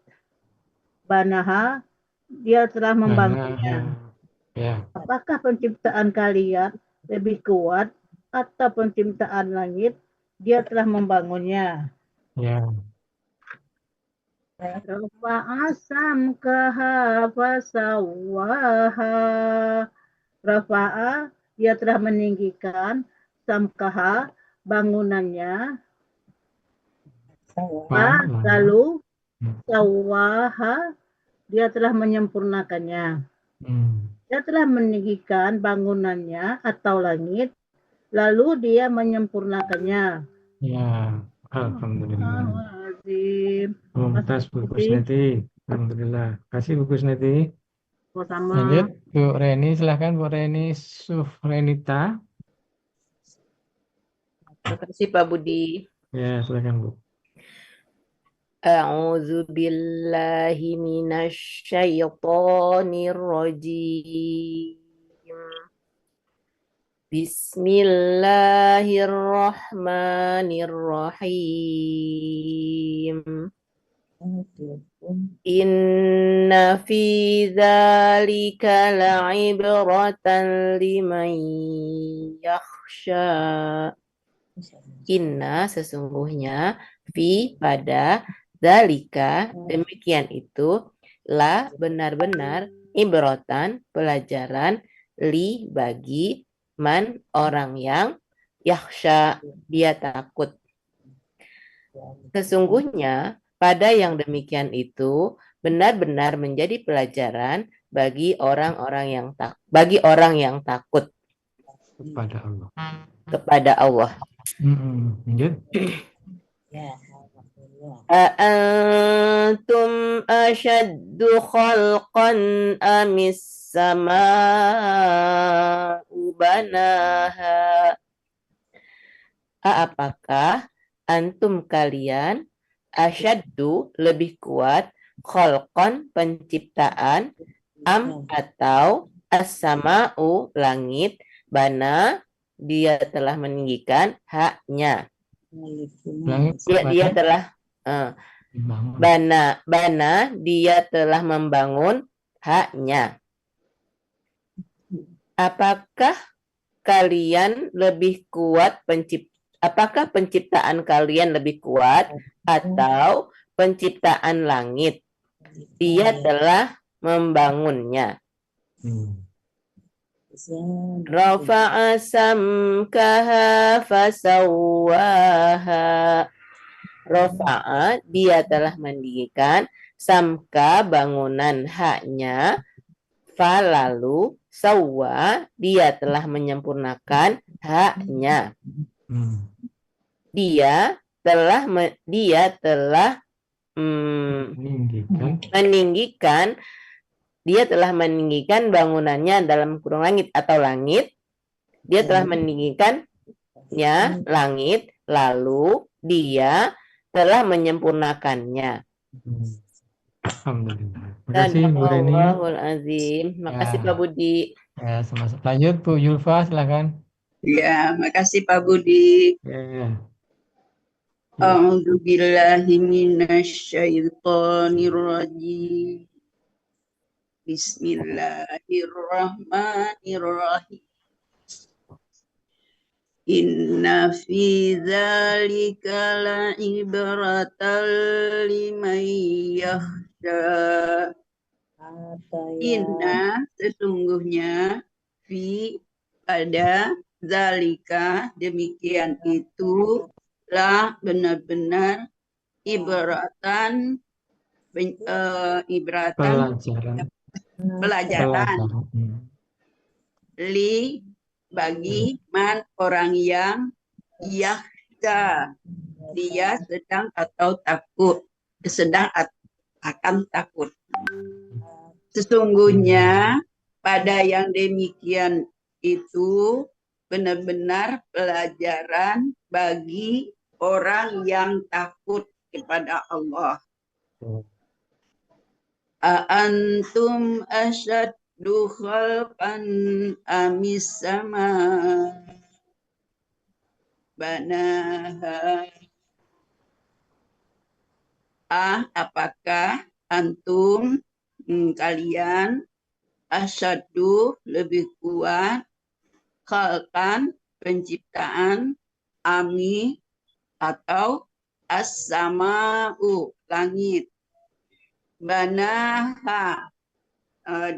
Speaker 13: banaha dia telah membangunnya.
Speaker 1: Ya.
Speaker 13: Apakah penciptaan kalian lebih kuat atau penciptaan langit dia telah membangunnya?
Speaker 1: Ya.
Speaker 13: Rafa'a samkaha fasawaha. Rafa'a dia telah meninggikan samkaha bangunannya. Lalu sawaha dia telah menyempurnakannya. Dia telah meninggikan bangunannya atau langit, lalu dia menyempurnakannya.
Speaker 1: Ya, alhamdulillah. Mumtaz Bu Kusneti. Alhamdulillah. Kasih Bu Kusneti.
Speaker 13: Sama.
Speaker 1: Lanjut Bu Reni, silahkan Bu Reni Sufrenita.
Speaker 9: Terima kasih Pak Budi.
Speaker 1: Ya, silahkan Bu.
Speaker 16: A'udzu billahi minasy syaithanir rajim. Bismillahirrahmanirrahim. Inna fi dzalika la'ibratan liman yakhsha. Inna sesungguhnya fi pada dzalika demikian itu la benar-benar ibrotan pelajaran li bagi man orang yang yakhsha dia takut. Sesungguhnya pada yang demikian itu benar-benar menjadi pelajaran bagi orang-orang yang takut
Speaker 1: kepada Allah.
Speaker 16: Kepada Allah.
Speaker 1: Lanjut.
Speaker 16: Antum asyaddu khalqan amis sama'u banaha. Apakah antum kalian asyaddu lebih kuat khalqan penciptaan am atau as-sama'u langit bana dia telah meninggikan haknya. Dia telah bana dia telah membangun haknya. Apakah kalian lebih kuat apakah penciptaan kalian lebih kuat atau penciptaan langit? Dia telah membangunnya. Rafa'a samkaha fasawaha. Rafa'a dia telah meninggikan samka bangunan haknya. Fa lalu sawwa dia telah menyempurnakan haknya. Dia telah meninggikan bangunannya dalam kurung langit atau langit. Dia telah meninggikannya langit, lalu dia telah menyempurnakannya.
Speaker 1: Alhamdulillah. Terima kasih Bu Reni.
Speaker 16: Azim. Makasih Pak Budi.
Speaker 1: Ya, sama-sama. Lanjut Bu Yulfa, silakan.
Speaker 17: Ya, makasih Pak Budi.
Speaker 1: Ya.
Speaker 17: A'udzu billahi minasyaitonir rajim. Bismillahirrahmanirrahim. Inna fi dzalika la'ibratan liman yakhsha. Inna sesungguhnya fi pada zalika demikian itu lah benar-benar pelajaran li bagi man orang yang yakhsha dia sedang atau takut akan takut. Sesungguhnya pada yang demikian itu benar-benar pelajaran bagi orang yang takut kepada Allah. Antum asyaddu khalqan amis sama banaha. Apakah antum kalian asyaddu lebih kuat khalqan penciptaan ami atau as-sama'u langit. Banaha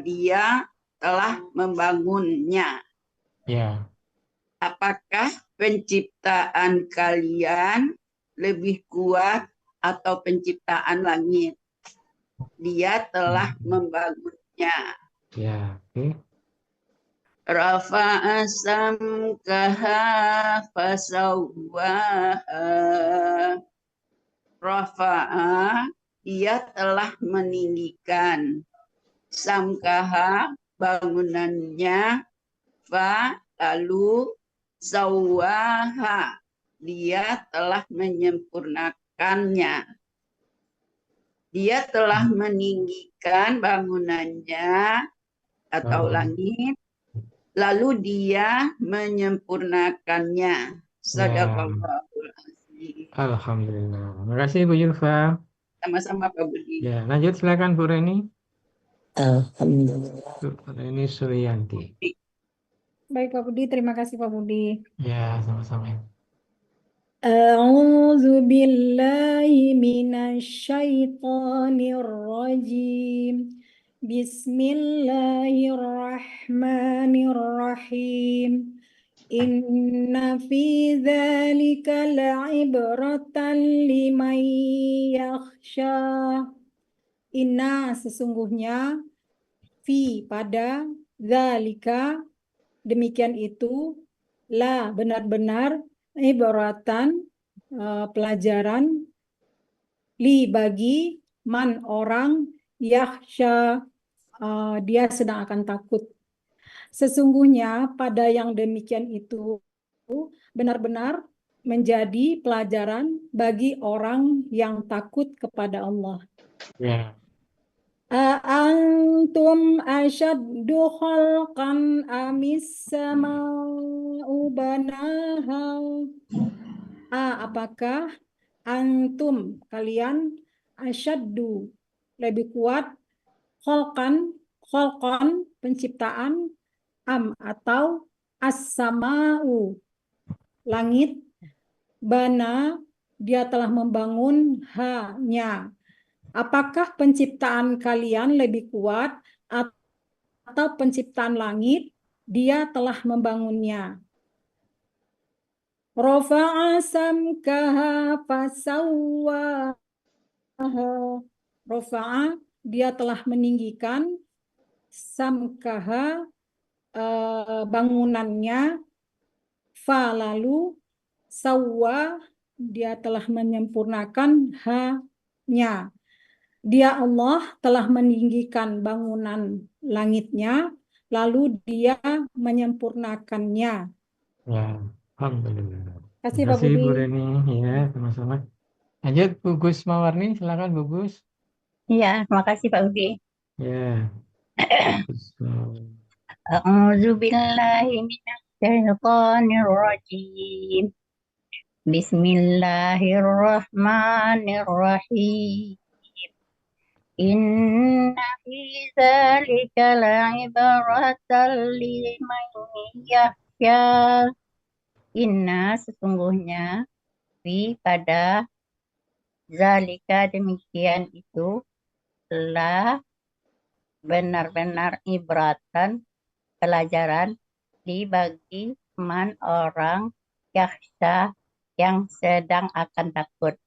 Speaker 17: dia telah membangunnya.
Speaker 1: Ya.
Speaker 17: Apakah penciptaan kalian lebih kuat atau penciptaan langit? Dia telah membangunnya.
Speaker 1: Ya, oke.
Speaker 17: Rafa'a samkaha fasawwaha. Rafa'a dia telah meninggikan samkaha bangunannya, fa lalu sawaha dia telah menyempurnakannya. Dia telah meninggikan bangunannya atau langit, lalu dia menyempurnakannya. Sadaqallahul azim.
Speaker 1: Alhamdulillah. Terima kasih Bu Yulfa.
Speaker 17: Sama-sama Pak Budi.
Speaker 1: Ya, lanjut silakan Bu Reni.
Speaker 18: Alhamdulillah.
Speaker 1: Bu Reni Suryanti.
Speaker 19: Baik Pak Budi, terima kasih Pak Budi.
Speaker 1: Ya, sama-sama.
Speaker 19: A'udzu billahi minasyaitonir rajim. Bismillahirrahmanirrahim. Inna fi dzalika la'ibratan liman yakhsha. Inna sesungguhnya fi pada dzalika demikian itu la benar-benar ibaratan pelajaran li bagi man orang yakhsha dia sedang akan takut. Sesungguhnya pada yang demikian itu benar-benar menjadi pelajaran bagi orang yang takut kepada Allah.
Speaker 1: Ya.
Speaker 19: Antum asyaddu khalqan amis sama'u banaha. Apakah antum kalian asyaddu lebih kuat khalqan penciptaan atau as-sama'u langit bana dia telah membangun nya. Apakah penciptaan kalian lebih kuat atau penciptaan langit dia telah membangunnya? Rafa'a samkaha fasawwaha. Rafa'a dia telah meninggikan samkaha bangunannya, fa lalu sawwa dia telah menyempurnakan nya. Dia Allah telah meninggikan bangunan langitnya, lalu dia menyempurnakannya.
Speaker 1: Ya, alhamdulillah.
Speaker 19: Terima
Speaker 1: kasih
Speaker 19: kasih
Speaker 1: Bu Reni. Ya, sama-sama. Lanjut Bu Gus Mawarni, silakan Bu Gus.
Speaker 6: Iya, terima kasih Pak Budi.
Speaker 1: Ya.
Speaker 6: A'udzu billahi minasyaitonir rajim. Bismillahirrahmanirrahim. Inna fi dzalika la'ibratan liman yakhsha. Inna sesungguhnya fi pada zalika demikian itu telah benar-benar ibratan pelajaran dibagi man orang yakhsha yang sedang akan takut.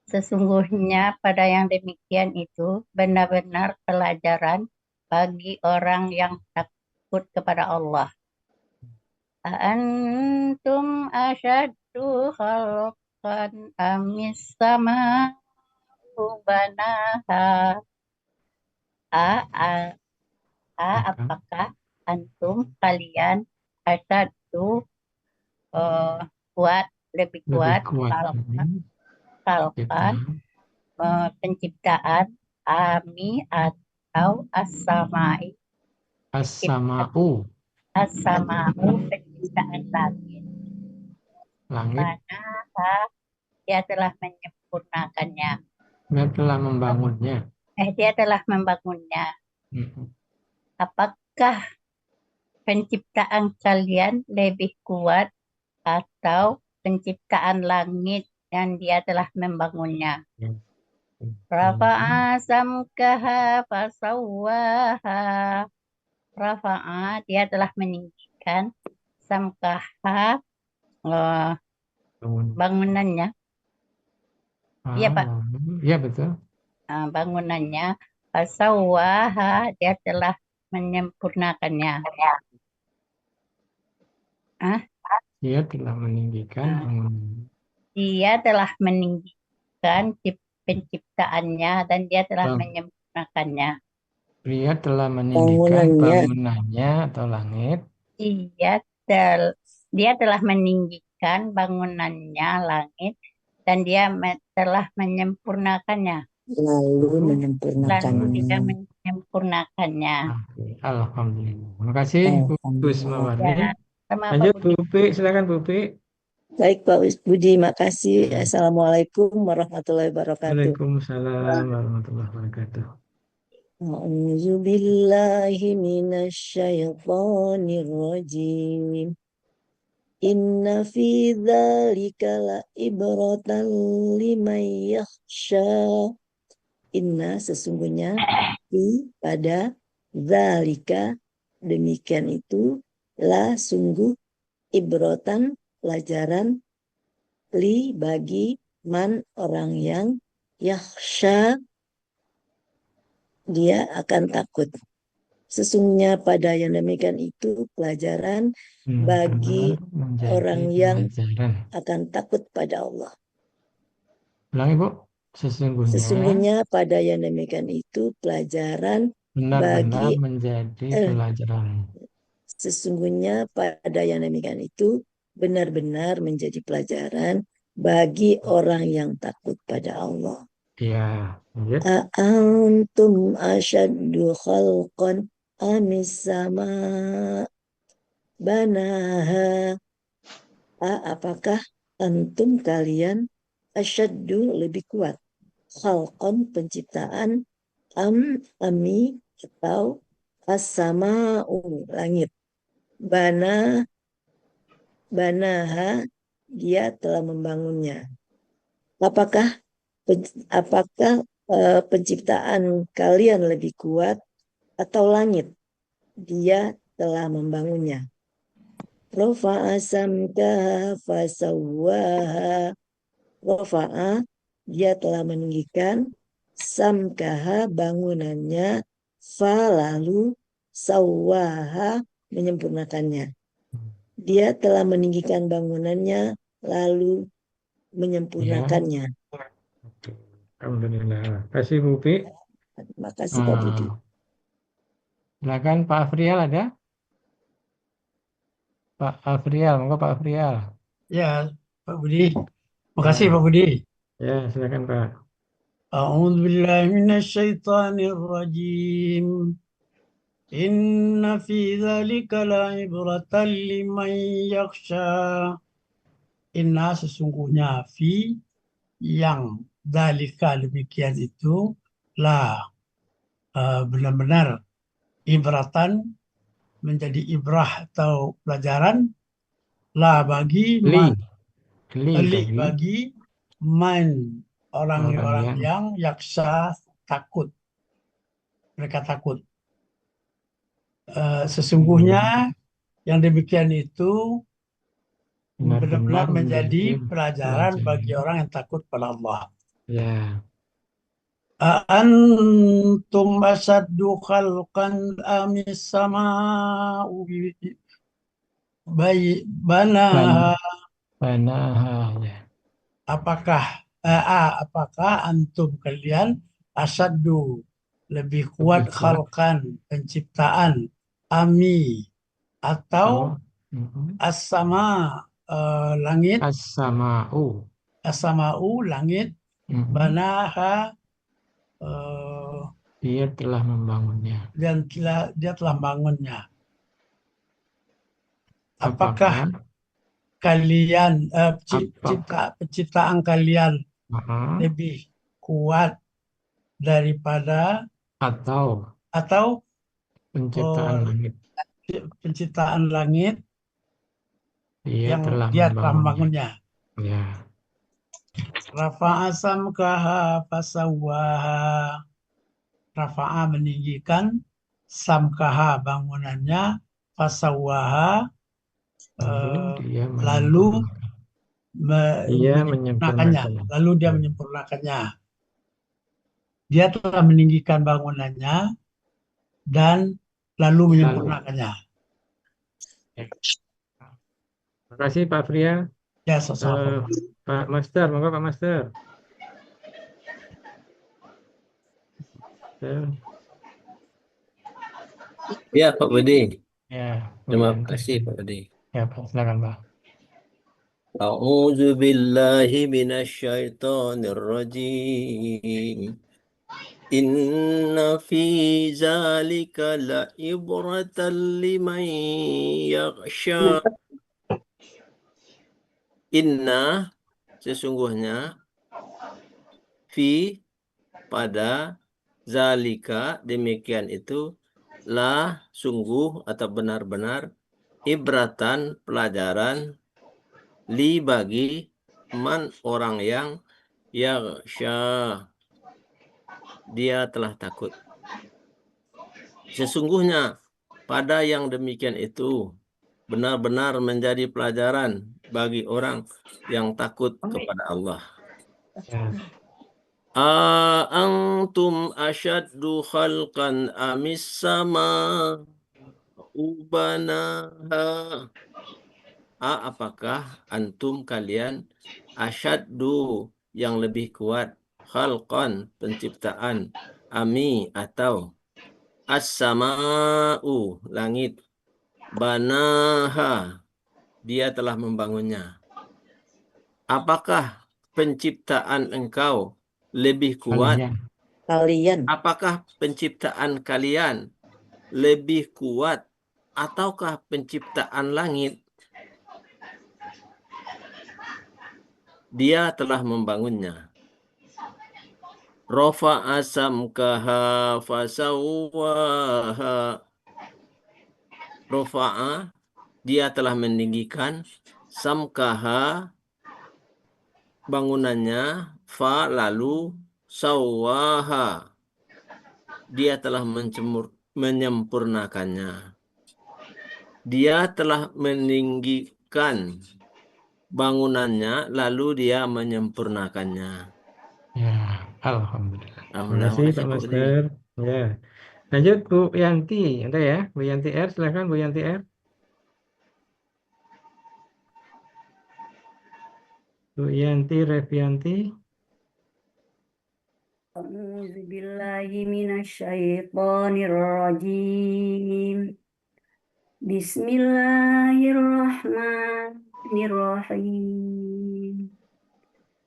Speaker 6: Sesungguhnya pada yang demikian itu benar-benar pelajaran bagi orang yang takut kepada Allah. Antum asyaddu khalqan amis sama'u banaha. Apakah antum kalian asyaddu kuat
Speaker 18: lebih kuat khalqan penciptaan ami atau as-samai
Speaker 1: As-sama'u.
Speaker 18: as-sama'u penciptaan langit. Banaha dia telah menyempurnakannya.
Speaker 1: Dia telah membangunnya.
Speaker 18: Dia telah membangunnya. Apakah penciptaan kalian lebih kuat atau penciptaan langit yang dia telah membangunnya? Rafa'a samkaha fasawwaha. Rafa'a dia telah meninggikan samkaha bangunannya. Iya Pak.
Speaker 1: Iya betul.
Speaker 18: Bangunannya fasawwaha dia telah menyempurnakannya.
Speaker 1: Dia telah meninggikan
Speaker 18: Dia telah meninggikan penciptaannya dan dia telah menyempurnakannya.
Speaker 1: Dia telah meninggikan bangunannya atau langit.
Speaker 18: Dia telah meninggikan bangunannya langit dan dia telah menyempurnakannya.
Speaker 20: Lalu
Speaker 18: dia menyempurnakannya.
Speaker 1: Alhamdulillah. Terima kasih Bu Ismawati. Lanjut Bu Upi, silakan Bu Upi.
Speaker 20: Baik Pak Budi, makasih. Assalamualaikum warahmatullahi wabarakatuh.
Speaker 1: Waalaikumsalam warahmatullahi wabarakatuh.
Speaker 20: A'udzu billahi minasyaitonir rajim. Inna fi dzalika la ibratan liman yakhsha. Inna sesungguhnya pada dzalika demikian itu la sungguh ibrotan pelajaran li bagi man orang yang yakhsha dia akan takut. Sesungguhnya pada yang demikian itu pelajaran bagi orang yang akan takut pada Allah.
Speaker 1: Ulangi Bu.
Speaker 20: Sesungguhnya pada yang demikian itu pelajaran bagi
Speaker 1: menjadi pelajaran.
Speaker 20: Sesungguhnya pada yang demikian itu benar-benar menjadi pelajaran bagi orang yang takut pada Allah.
Speaker 1: Ya.
Speaker 20: Antum asyaddu khalqan amis sama banaha. Apakah antum kalian asyaddu lebih kuat khalqan penciptaan ami atau as-sama'u langit. Banaha dia telah membangunnya. Apakah penciptaan kalian lebih kuat atau langit? Dia telah membangunnya. Rafa'a samkaha fasawwaha. Rafa'a dia telah meninggikan samkaha bangunannya lalu sawwaha menyempurnakannya. Dia telah meninggikan bangunannya lalu menyempurnakannya.
Speaker 1: Alhamdulillah. Terima kasih Bu Upi.
Speaker 20: Terima kasih Pak Budi.
Speaker 1: Silakan Pak Afrial ada? Pak Afrial, monggo Pak Afrial.
Speaker 21: Ya, Pak Budi. Makasih Pak Budi.
Speaker 1: Ya, silakan Pak.
Speaker 21: A'udzu billahi minasyaitonir rajim. Inna fi dzalika la'ibratan liman yakhsha. Inna sesungguhnya fi yang dzalika demikian itu benar-benar ibratan menjadi ibrah atau pelajaran bagi man orang-orang yang yaksa takut. Mereka takut. Sesungguhnya yang demikian itu benar-benar menjadi pelajaran bagi orang yang takut pada Allah.
Speaker 1: Ya.
Speaker 21: Antum asaddu khalqan amis sama'u banaha.
Speaker 1: Ya.
Speaker 21: Apakah antum kalian asaddu lebih kuat khalqan penciptaan ami atau as-sama langit.
Speaker 1: As-sama'u.
Speaker 21: As-sama'u, langit. Banaha,
Speaker 1: dia telah membangunnya.
Speaker 21: Dan dia telah membangunnya. Apakah kalian penciptaan kalian lebih kuat daripada
Speaker 1: atau penciptaan langit?
Speaker 21: Penciptaan langit
Speaker 1: dia
Speaker 21: yang
Speaker 1: telah
Speaker 21: dia telah membangunnya.
Speaker 1: Ya.
Speaker 21: Rafa'a samkaha fasawwaha. Rafa'a meninggikan, samkaha bangunannya, fasawwaha lalu menyempurnakannya. Lalu dia menyempurnakannya. Dia telah meninggikan bangunannya dan lalu menyempurnakannya.
Speaker 1: Terima kasih Pak Fria.
Speaker 21: Ya, sama-sama.
Speaker 1: Pak Master, monggo Pak Master.
Speaker 3: Ya Pak Budi.
Speaker 1: Ya.
Speaker 3: Terima kasih Pak Budi.
Speaker 1: Ya Pak, silakan Pak.
Speaker 3: A'udzu billahi minasyaitonir rajim. Inna fi zalika la'ibratan liman yakhsha. Inna sesungguhnya fi pada zalika demikian itu la sungguh atau benar-benar ibratan pelajaran li bagi man orang yang yaghsha dia telah takut. Sesungguhnya pada yang demikian itu benar-benar menjadi pelajaran bagi orang yang takut kepada Allah. Antum asyaddu khalqan amis sama ubanaha. Apakah antum kalian asyaddu yang lebih kuat khalqan penciptaan ami atau as-sama'u langit banaha dia telah membangunnya. Apakah penciptaan engkau lebih kuat?
Speaker 20: Kalian.
Speaker 3: Apakah penciptaan kalian lebih kuat ataukah penciptaan langit? Dia telah membangunnya. Rafa'a samkaha fasawwaha. Rafa'a dia telah meninggikan samkaha bangunannya, fa lalu sawwaha dia telah menyempurnakannya. Dia telah meninggikan bangunannya lalu dia menyempurnakannya.
Speaker 1: Ya, alhamdulillah. Terima
Speaker 3: Alhamdulillah.
Speaker 1: kasih Pak Master. Ya. Lanjut Bu Yanti, ada ya? Bu Yanti R, silakan Bu Yanti R. Bu Yanti Revianti.
Speaker 2: A'udzubillahi minasyaitonirrajim. Bismillahirrahmanirrahim.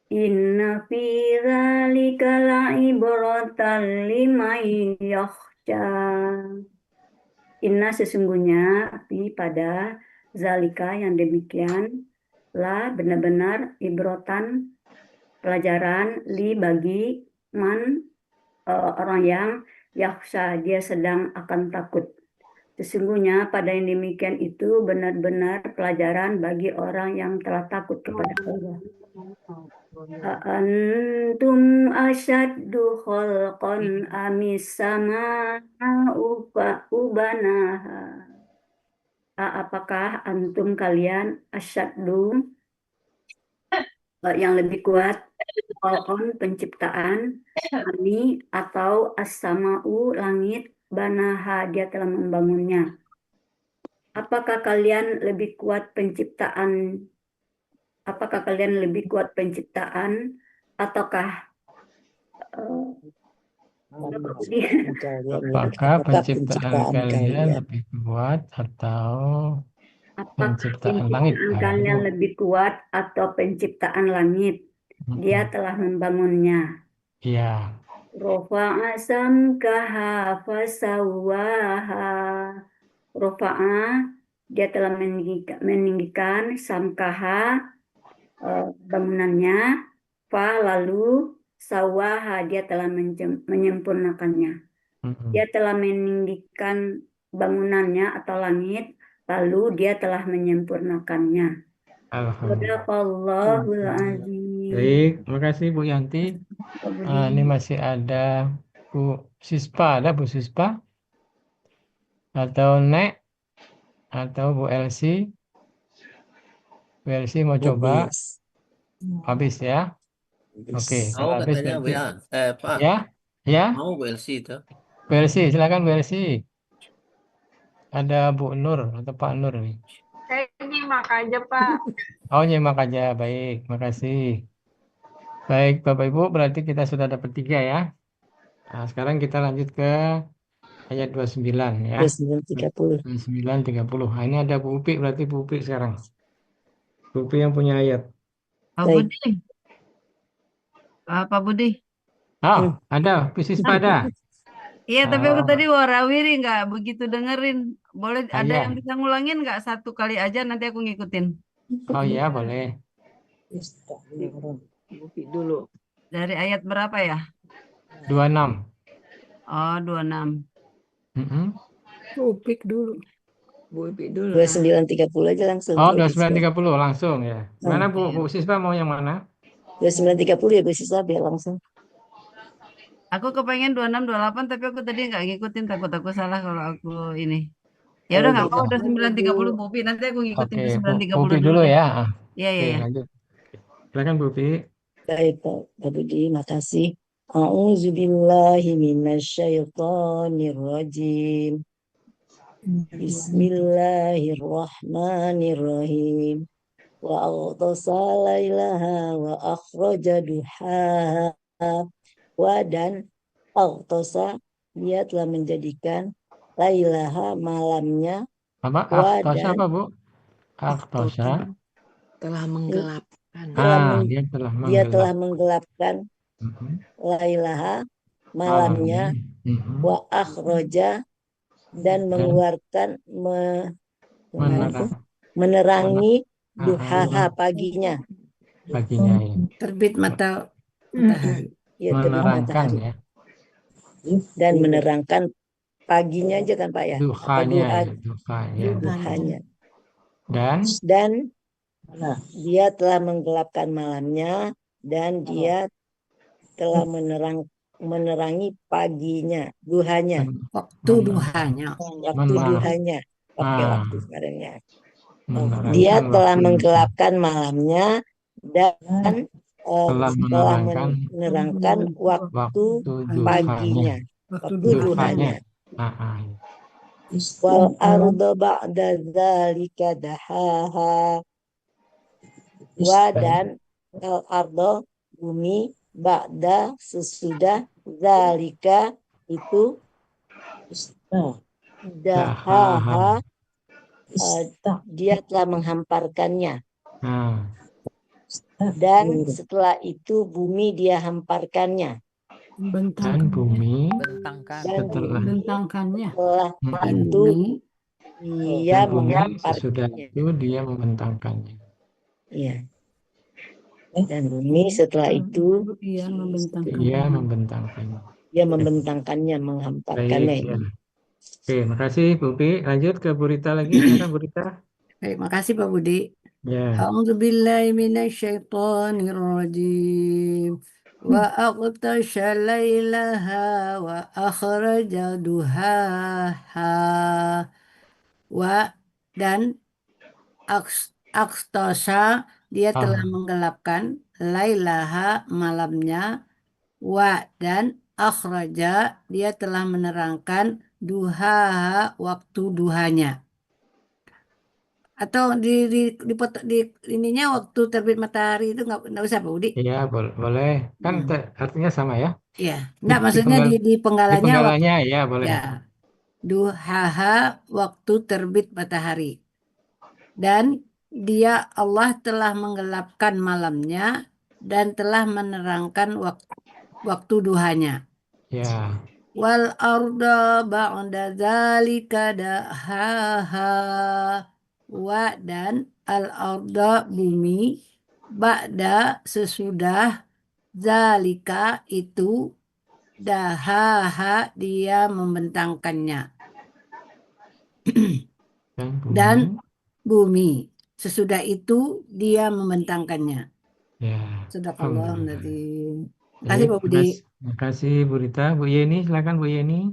Speaker 2: Inna fi dzalika la'ibratan liman yakhsha. Inna sesungguhnya fi pada zalika yang demikian la benar-benar ibrotan pelajaran li bagi man orang yang yakhsha dia sedang akan takut. Sesungguhnya pada yang demikian itu benar-benar pelajaran bagi orang yang telah takut kepada Allah. Antum asyaddu khalqan amis sama'u ubanaha. Apakah antum kalian asyaddu yang lebih kuat khalqan penciptaan ami atau as-sama'u langit banaha dia telah membangunnya. Apakah kalian lebih kuat penciptaan? Apakah kalian lebih kuat penciptaan ataukah
Speaker 1: apakah penciptaan kalian lebih kuat atau
Speaker 2: Apakah
Speaker 1: penciptaan langit.
Speaker 2: penciptaan kalian lebih kuat atau penciptaan langit? Dia telah membangunnya.
Speaker 1: Iya.
Speaker 2: Rofa'a samkaha fasawwaha. Rofa'a, dia telah meninggikan samkaha, bangunannya. Fa, lalu sawaha, dia telah menyempurnakannya. Dia telah meninggikan bangunannya atau langit, lalu dia telah menyempurnakannya. Sadaqallahul azim.
Speaker 1: Baik, terima kasih Bu Yanti. Ini masih ada Bu Sispa, ada Bu Sispa? Atau Nek? Atau Bu Elsie? Bu Elsie mau coba? Habis ya? Oke,
Speaker 3: Mau
Speaker 1: kalau habis
Speaker 3: katanya Bu
Speaker 1: berarti
Speaker 3: ya. Pak.
Speaker 1: ya? Ya?
Speaker 3: Mau Bu Elsie itu.
Speaker 1: Bu Elsie, silakan Bu Elsie. Ada Bu Nur atau Pak Nur nih.
Speaker 6: Saya nyimak aja, Pak.
Speaker 1: Oh, nyimak aja. Baik, makasih. Baik, Bapak Ibu, berarti kita sudah dapat 3 ya. Nah, sekarang kita lanjut ke ayat 29 ya.
Speaker 20: 29:30.
Speaker 1: 29:30. Nah, ini ada Bu Upi, berarti Bu Upi sekarang. Bu Upi yang punya ayat.
Speaker 9: Pak
Speaker 20: Baik.
Speaker 9: Budi. Pak Budi.
Speaker 1: Oh, ada. Pusis pada.
Speaker 9: Iya, tapi aku
Speaker 1: Oh,
Speaker 9: tadi warawiri nggak begitu dengerin. Boleh ada
Speaker 1: iya.
Speaker 9: yang bisa ngulangin nggak 1 kali aja, nanti aku ngikutin.
Speaker 1: Oh iya, boleh.
Speaker 9: Dulu. Dari ayat berapa ya?
Speaker 1: 26.
Speaker 9: Oh, 26.
Speaker 19: Upik dulu.
Speaker 9: Bu Ipi dulu.
Speaker 20: 29:30 aja langsung.
Speaker 1: Oh,
Speaker 20: kalau bisa.
Speaker 1: 29:30 langsung ya. Mana Bu Sispa mau yang mana?
Speaker 20: 29:30 ya Bu Siswa biar langsung.
Speaker 9: Aku kepengen 26, 28, tapi aku tadi nggak ngikutin, takut aku salah kalau aku ini. Ya udah nggak apa-apa, udah 9:30 Bu Upi, nanti aku ngikutin
Speaker 1: Oke,
Speaker 9: di
Speaker 1: Bu
Speaker 9: 9:30
Speaker 1: Upi
Speaker 9: dulu
Speaker 1: dulu
Speaker 9: deh.
Speaker 1: ya.
Speaker 9: Iya, iya,
Speaker 1: Oke,
Speaker 9: iya.
Speaker 1: lanjut. Silakan Bu Upi.
Speaker 20: Baik Pak Budi, makasih. A'udzubillahi minasyaitonirrajim. Bismillahirrahmanirrahim. Wa aghtasa lailaha wa akhraja duhaha. Wa dan aghtasa, dia telah menjadikan lailaha, malamnya.
Speaker 1: Apa?
Speaker 20: Wa
Speaker 1: Aktosa
Speaker 20: dan
Speaker 1: apa Bu? Aktosa.
Speaker 12: Telah menggelapkan.
Speaker 20: dia telah menggelapkan lailaha, malamnya. Wa akhraja, dan mengeluarkan menerangi duhaha, paginya.
Speaker 1: Paginya ya.
Speaker 4: Terbit matahari.
Speaker 20: Ya, terbit
Speaker 1: Menerangkan
Speaker 20: matahari.
Speaker 1: ya.
Speaker 20: Dan menerangkan paginya aja kan Pak ya? Apa
Speaker 1: Duhanya ya. Duhanya.
Speaker 20: duhanya.
Speaker 1: Dan
Speaker 20: dia telah menggelapkan malamnya, dan dia telah menerangi paginya, duhanya.
Speaker 4: Waktu duhanya.
Speaker 20: Waktu duhanya. Pakai waktu sebenarnya.
Speaker 1: menerangkan
Speaker 20: Dia telah
Speaker 1: waktu
Speaker 20: menggelapkan malamnya dan telah menerangkan waktu paginya. Waktu duhanya. Wal arda ba'da dzalika dahaha. Wa dan al arda, bumi, ba'da, sesudah, dzalika, itu, dahaha, dia telah menghamparkannya. Dan setelah itu bumi dia hamparkannya.
Speaker 1: Dan bumi
Speaker 4: Bentangkannya.
Speaker 20: Setelah itu dia
Speaker 1: sesudah
Speaker 20: menghamparkannya.
Speaker 1: itu dia membentangkannya.
Speaker 20: Iya. Dan bumi setelah itu
Speaker 4: Dia
Speaker 1: membentangkannya.
Speaker 20: Dia membentangkannya, menghamparkannya.
Speaker 1: Baik, ya. Oke, makasih Bu Pi. Lanjut ke Bu Rita lagi. Silakan Bu Rita.
Speaker 4: Baik, makasih Pak Budi.
Speaker 1: Ya.
Speaker 4: A'udzubillahi minasyaitonirrajim. Wa aghtasha lailaha wa akhraja duhaha. Wa dan aghtasha, dia telah menggelapkan lailaha, malamnya. Wa dan akhraja, dia telah menerangkan duhaha, waktu duhanya. Atau di ininya waktu terbit matahari itu nggak usah Pak Budi?
Speaker 1: Iya, boleh. Kan artinya sama ya?
Speaker 4: Iya. Enggak, maksudnya di penggalanya.
Speaker 1: Di penggalanya, ya boleh.
Speaker 4: Ya. Duhaha, waktu terbit matahari.
Speaker 9: Dan dia Allah telah menggelapkan malamnya dan telah menerangkan waktu duhanya.
Speaker 1: Ya.
Speaker 9: Wal arda ba'da dzalika dahaha. Wa dan al arda bumi ba'da sesudah zalika itu dahaha dia membentangkannya. Dan bumi sesudah itu dia membentangkannya.
Speaker 1: Ya.
Speaker 9: Sadaqallah
Speaker 1: Alhamdulillah.
Speaker 9: Nazim. Terima kasih Pak
Speaker 1: Baik,
Speaker 9: Budi.
Speaker 1: terima kasih Bu Rita. Bu Yeni, silakan Bu Yeni.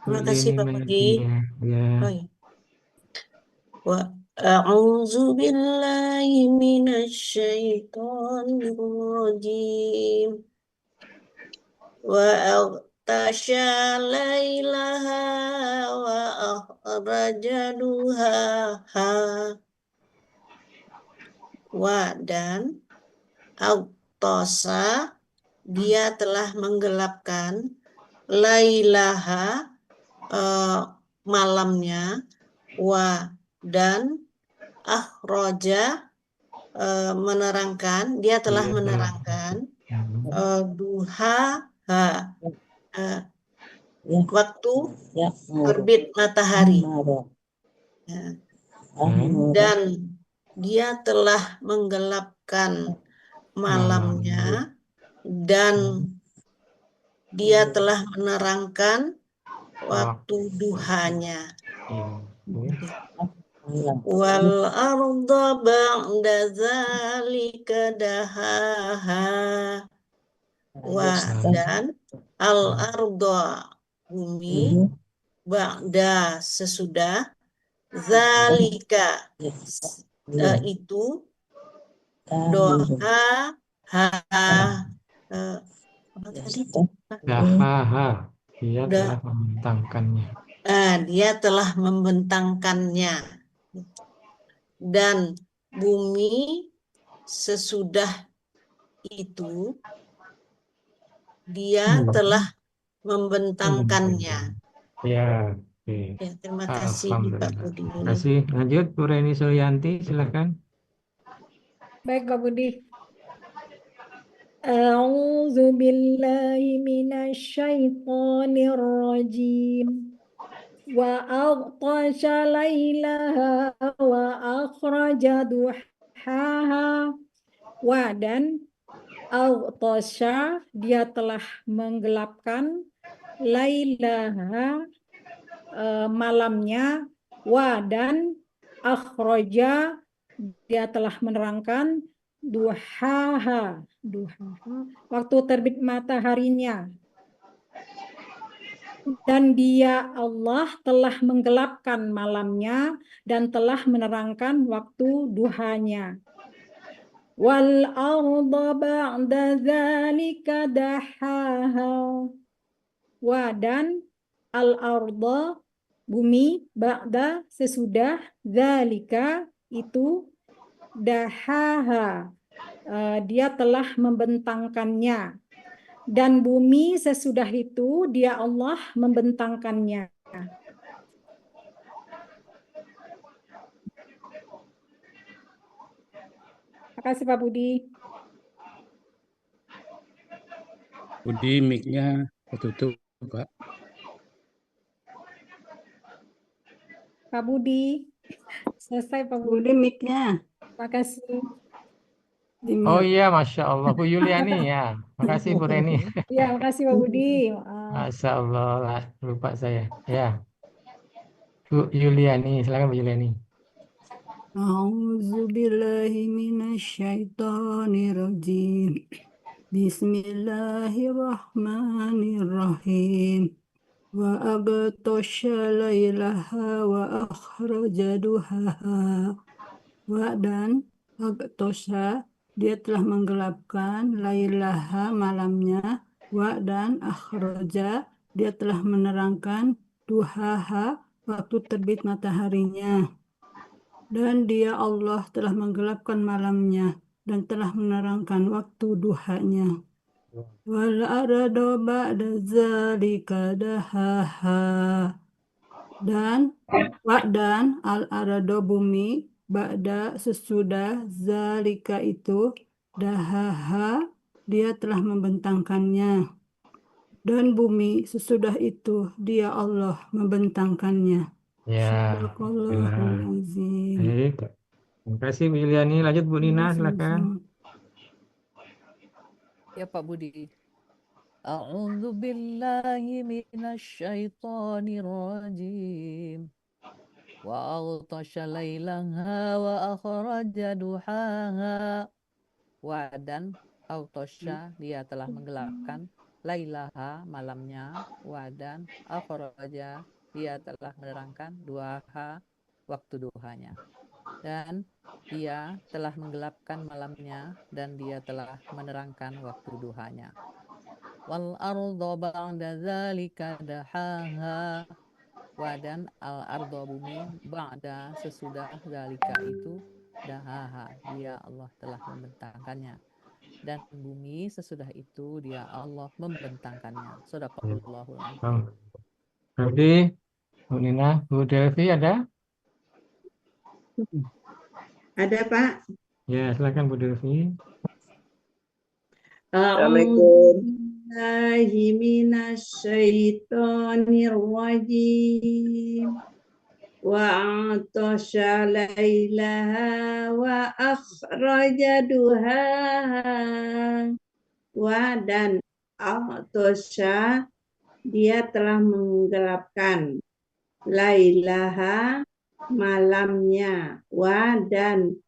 Speaker 8: Terima kasih Pak Budi.
Speaker 1: Ya.
Speaker 8: Oh, ya. Wa a'udzu billahi minasyaitonir rajim. Wa aghtasha lailaha wa akhraja duhaha. Wa dan aghtasha dia telah menggelapkan lailaha malamnya, wa dan akhraja menerangkan, dia telah menerangkan duha waktu terbit matahari. Ya. Dan dia telah menggelapkan malamnya dan dia telah menerangkan waktu duhanya. Wal arda ba'da zalika dahaha. Dan al arda bumi ba'da sesudah zalika itu doha apa tadi?
Speaker 1: Dahaha. Dia telah membentangkannya.
Speaker 8: Dia telah membentangkannya. Dan bumi sesudah itu dia telah membentangkannya.
Speaker 1: Ya, oke.
Speaker 8: Ya, terima kasih Pak Budi.
Speaker 1: Terima kasih. Lanjut Bu Reni Suryanti, silakan.
Speaker 19: Baik Pak Budi. A'udzu billahi minasyaitonir rajim. Wa aghtasha lailaha wa akhraja duhaha. Wa dan aghtasha dia telah menggelapkan lailaha malamnya, wa dan akhraja dia telah menerangkan duhaha waktu terbit mataharinya. Dan dia Allah telah menggelapkan malamnya dan telah menerangkan waktu duhanya. Wal arda ba'da dzalika dahaha. Wa dan al arda bumi ba'da sesudah dzalika itu dahaha dia telah membentangkannya. Dan bumi sesudah itu dia Allah membentangkannya. Terima kasih Pak Budi.
Speaker 11: Budi, mic-nya ketutup, Pak.
Speaker 19: Pak Budi. Selesai Pak
Speaker 4: Budi
Speaker 19: Budi.
Speaker 4: mic-nya.
Speaker 19: Terima kasih.
Speaker 1: Oh iya, Masya Allah. Bu Yuliani ya. Makasih Bu Reni.
Speaker 19: Ya, makasih Pak Budi.
Speaker 1: Masya Allah, lupa saya. Ya. Bu Yuliani, silakan Bu Yuliani.
Speaker 4: A'udzu billahi minasyaitonir rajim. Bismillahirrahmanirrahim. Wa aghtasha lailaha wa akhraja duhaha. Wa dan aghtasha dia telah menggelapkan lailaha malamnya, wa dan akhraja dia telah menerangkan duhaha waktu terbit mataharinya. Dan dia Allah telah menggelapkan malamnya dan telah menerangkan waktu duhanya. Wal arda ba'da zalika dahaha. Dan al-ardo bumi ba'da sesudah zalika itu dahaha dia telah membentangkannya. Dan bumi sesudah itu dia Allah membentangkannya.
Speaker 1: Ya,
Speaker 4: Sadaqallahul
Speaker 1: alhamdulillah.
Speaker 4: azim.
Speaker 1: Baik. Terima kasih Bu Juliani. Lanjut Bu Nina, silakan.
Speaker 10: Ya Pak Budi. A'udzu billahi minasyaitonir rajim. Wa aghtasha lailaha wa akhraja duhaha. Wa dan aghtasha dia telah menggelapkan lailaha malamnya, wa dan akhraja dia telah menerangkan duhaha waktu duhanya. Dan dia telah menggelapkan malamnya dan dia telah menerangkan waktu duhanya. Wal arda ba'da zalika dahaha. Wa dan al arda bumi ba'da sesudah zalika itu dahaha dia Allah telah membentangkannya. Dan bumi sesudah itu dia Allah membentangkannya. Shadaqallahul azim.
Speaker 1: Berarti Bu Nina, Bu Delvi ada?
Speaker 5: Ada Pak.
Speaker 1: Ya, silakan Bu Delvi.
Speaker 5: A'udzubillahi minasyaitonir rajim. Wa atasha lailaha wa akhraja duhaha. Wa dan atasha dia telah menggelapkan lailaha malamnya, wa dan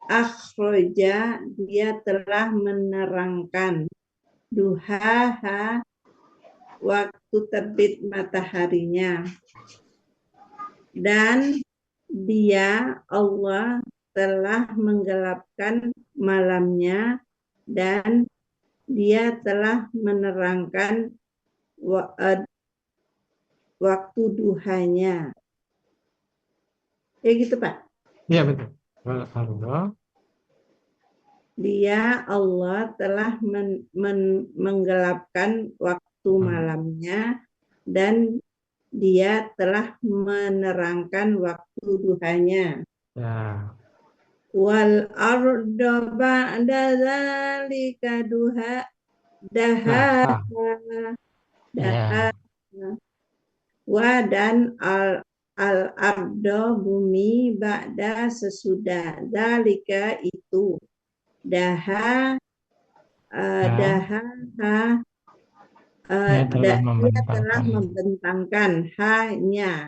Speaker 5: akhroja dia telah menerangkan duhaha waktu terbit mataharinya, dan dia Allah telah menggelapkan malamnya dan dia telah menerangkan waktu duhanya. Ya gitu Pak.
Speaker 1: Iya betul. Alhamdulillah.
Speaker 5: Dia Allah telah menggelapkan waktu malamnya dan dia telah menerangkan waktu duhanya.
Speaker 1: Ya.
Speaker 5: Wal arda ba'da zalika dahaha. Wa dan al-ardo bumi ba'da sesudah zalika itu dia telah membentangkan hanya,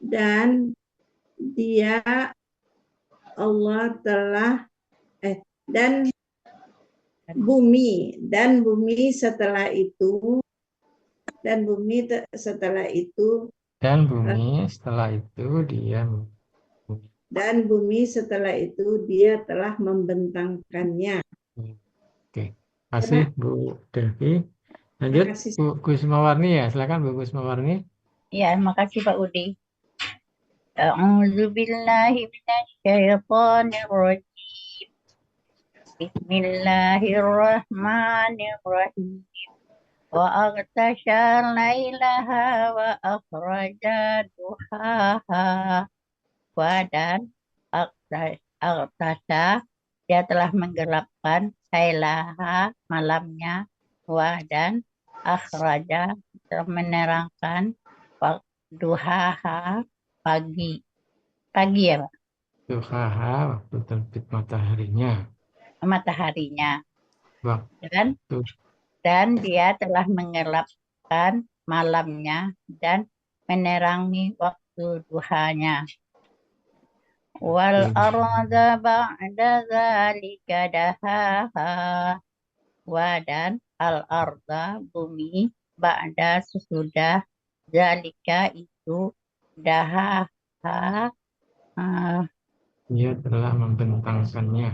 Speaker 5: dan dia Allah telah dan bumi setelah itu dia telah membentangkannya.
Speaker 1: Oke, kasih Bu Delvi. Lanjut Bu Kusmawarni ya, silakan Bu Kusmawarni.
Speaker 18: Ya, makasih Pak Udi. A'udzubillahi minasyaitonir rajim. Bismillahirrahmanirrahim. Wa aghtasha lailaha wa akhraja duhaha. Wa dan aghtasha dia telah menggelapkan lailaha malamnya, wa dan akhraja telah menerangkan duhaha pagi ya Pak.
Speaker 1: Duhaha waktu terbit mataharinya.
Speaker 18: Dan dia telah menggelapkan malamnya dan menerangi waktu duhanya. Wal arda ba'da zalika dahaha. Wa dan al arda bumi ba'da sesudah zalika itu dahaha.
Speaker 1: Dia telah
Speaker 18: membentangkannya.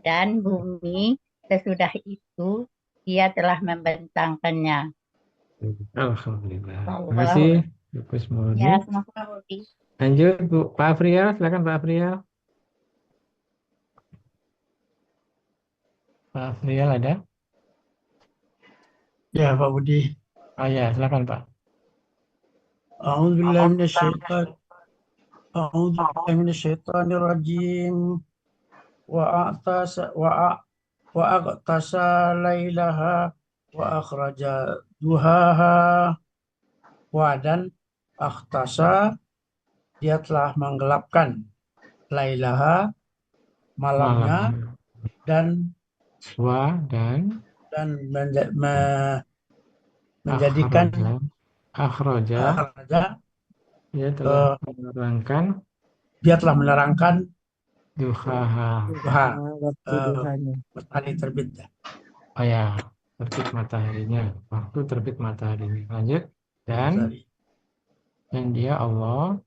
Speaker 18: Dan bumi sesudah itu dia telah membentangkannya.
Speaker 1: Alhamdulillah. Terima kasih Bu Kusmawarni.
Speaker 18: Ya, sama-sama.
Speaker 1: Lanjut Bu Pak Afriel, silakan Pak Afriel. Pak Afriel ada?
Speaker 21: Ya Pak Budi.
Speaker 1: Oh ya, silakan Pak.
Speaker 21: A'udzubillahiminasyaitonirrajim. Wa'aqtasa lailaha wa akhraja duhaha. Dan akhtasa, dia telah menggelapkan lailaha, malamnya, dan menjadikan
Speaker 1: akhraja, dia telah menerangkan duhaha,
Speaker 21: matahari terbit.
Speaker 1: Oh ya, terbit mataharinya, waktu terbit mataharinya. Lanjut. Dan dia Allah,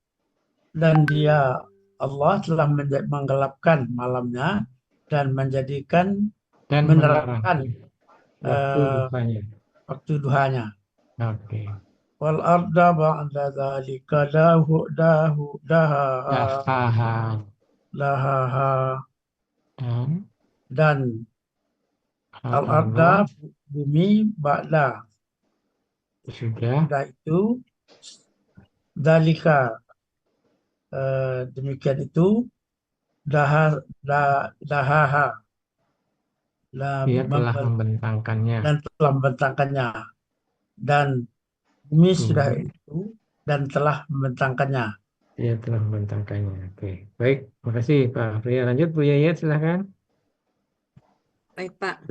Speaker 21: telah menggelapkan malamnya dan menjadikan menerangkan waktu duhanya.
Speaker 1: Oke.
Speaker 21: Wal arda ba'da dzalika lahaha. Dan al arda, bumi, ba'da, sudah itu, dzalika, demikian itu, dahaha,
Speaker 1: dia telah membentangkannya,
Speaker 21: dan bumi sudah itu dan telah membentangkannya.
Speaker 1: Dia telah membentangkannya. Oke, baik, makasih Pak Pria. Lanjut Bu Yayat, silahkan.
Speaker 14: Baik Pak.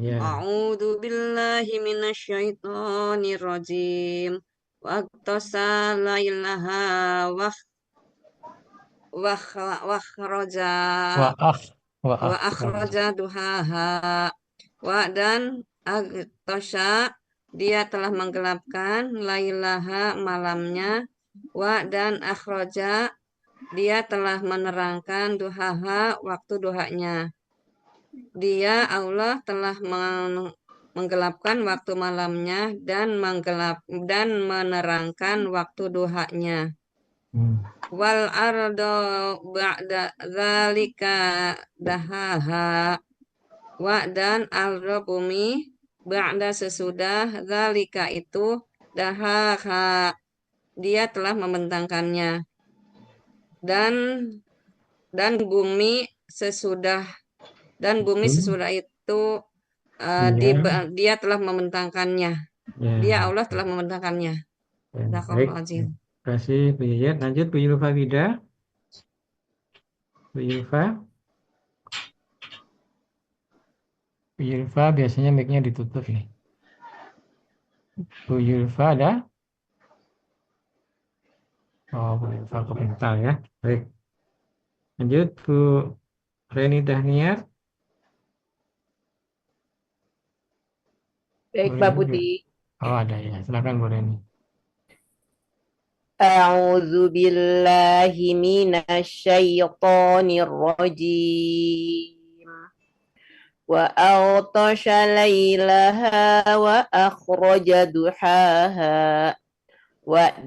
Speaker 1: Ya.
Speaker 14: A'udzu billahi minasyaitonir rajim. Waqtasa lailaha wa akhraja duhaha. Dan aghtosha, dia telah menggelapkan lailaha, malamnya, dan akhraja, dia telah menerangkan duhaha, waktu duhanya. Dia Allah telah menggelapkan waktu malamnya dan menerangkan waktu duhanya. Wal ardo ba'da dzalika dahaha. Dan ardo, bumi, ba'da, sesudah, dzalika itu, dahaha, dia telah membentangkannya. Dan bumi sesudah itu dia telah membentangkannya. Dia Allah telah membentangkannya.
Speaker 1: Baik, terima kasih Bu Yayat. Lanjut Bu Yulfa Wida. Bu Yulfa biasanya mic-nya ditutup nih. Bu Yulfa ada? Oh, Bu Yulfa kebentar ya. Baik. Lanjut Bu Reni Dahniar.
Speaker 16: Baik, Pak Budi.
Speaker 1: Oh, ada ya. Silakan Bu Reni.
Speaker 16: A'udzu billahi minasyaitonir rajim. Wa aghtasha lailaha wa akhraja duhaha.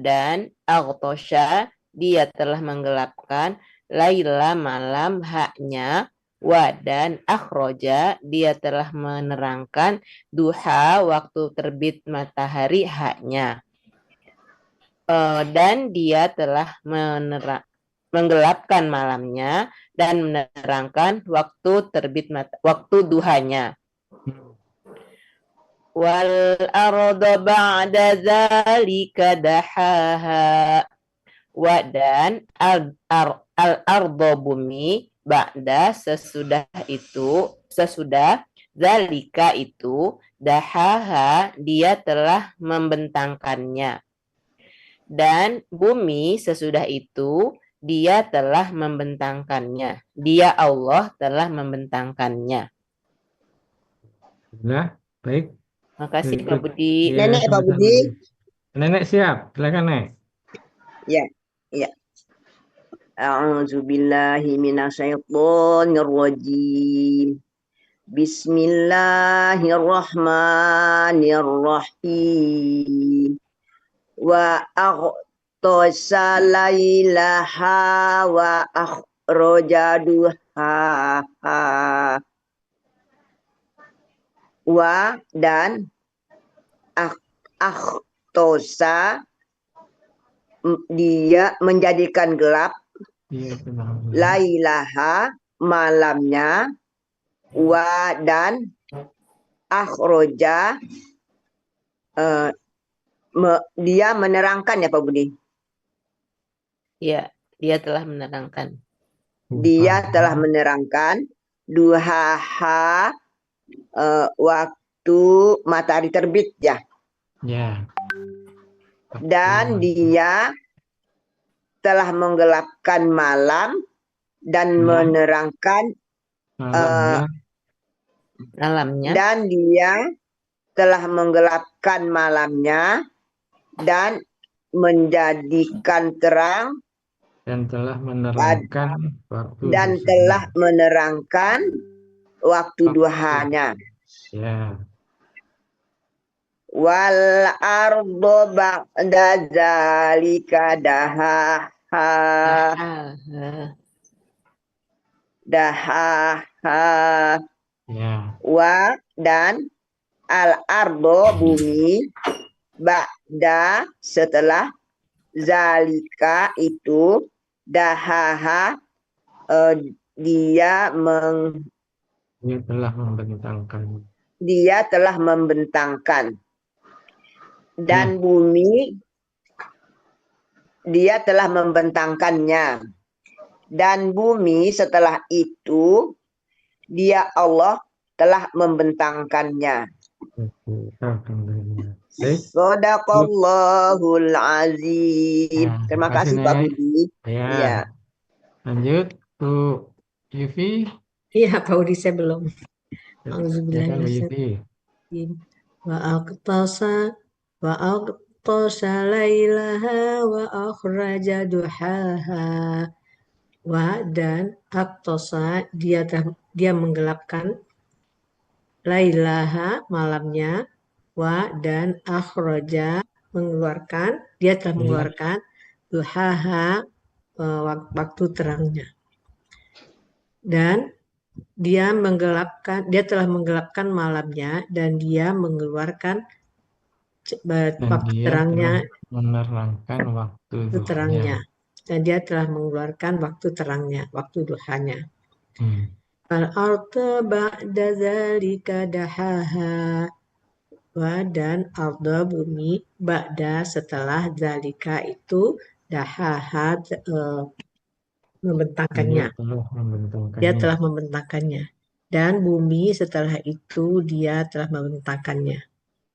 Speaker 16: Dan aghtasha, dia telah menggelapkan laila, malam, haknya. Dan akhraja, dia telah menerangkan duha, waktu terbit matahari, haknya. Dan dia telah menggelapkan malamnya dan menerangkan waktu terbit waktu duhanya. Wal arda ba'da dzalika dahaha. Dan al arda, bumi, ba'da, sesudah dzalika itu, dahaha, dia telah membentangkannya. Dan bumi sesudah itu, dia telah membentangkannya. Dia Allah telah membentangkannya.
Speaker 1: Nah, baik.
Speaker 16: Makasih Pak Budi.
Speaker 17: Nenek Pak Budi.
Speaker 1: Nenek siap, silakan Nek.
Speaker 17: Ya. A'udzubillahi minasyaitonirrajim. Bismillahirrahmanirrahim. Wa aghtasha lailaha wa akhraja duhaha. Dan akhtosa, dia menjadikan gelap, lailaha, malamnya, wa dan akhroja, dia menerangkan ya Pak Budi.
Speaker 16: Ya, dia telah menerangkan.
Speaker 17: Dia telah menerangkan duhaha, waktu matahari terbit ya.
Speaker 1: Ya.
Speaker 17: Dan dia telah menggelapkan malam dan menerangkan
Speaker 16: malamnya.
Speaker 17: Dan dia telah menggelapkan malamnya dan menjadikan terang
Speaker 1: dan telah menerangkan waktu
Speaker 17: dan
Speaker 1: duhanya.
Speaker 17: telah menerangkan waktu duhanya.
Speaker 1: Ya.
Speaker 17: Wal ardo ba'da zalika dahaha. Dahaha.
Speaker 1: Ya.
Speaker 17: Wa dan al ardo bumi, ba'da setelah, zalika itu, dahaha, dia
Speaker 1: telah membentangkan.
Speaker 17: Dia telah membentangkan. Dan bumi dia telah membentangkannya. Dan bumi setelah itu dia Allah telah membentangkannya. Shadaqallahul azim. Terima kasih Pak Budi.
Speaker 1: Ya. Lanjut Bu Yufi.
Speaker 7: Iya Pak Budi, saya belum. Wa aqtasa lailaha wa akhraja duhaha. Wa dan aqtasa, dia menggelapkan, lailaha, malamnya, wa dan akhraja, mengeluarkan, dia telah mengeluarkan, duhaha, waktu terangnya. Dan dia telah menggelapkan malamnya dan dia mengeluarkan waktu terangnya,
Speaker 1: menerangkan waktu
Speaker 7: terangnya. Dan dia telah mengeluarkan waktu terangnya, waktu duhanya. Al-arda ba'da zalika dahaha. Wa dan arda, bumi, ba'da, setelah, zalika itu, dahaha, membentangkannya. Dia telah membentangkannya. Dan bumi setelah itu dia telah membentangkannya.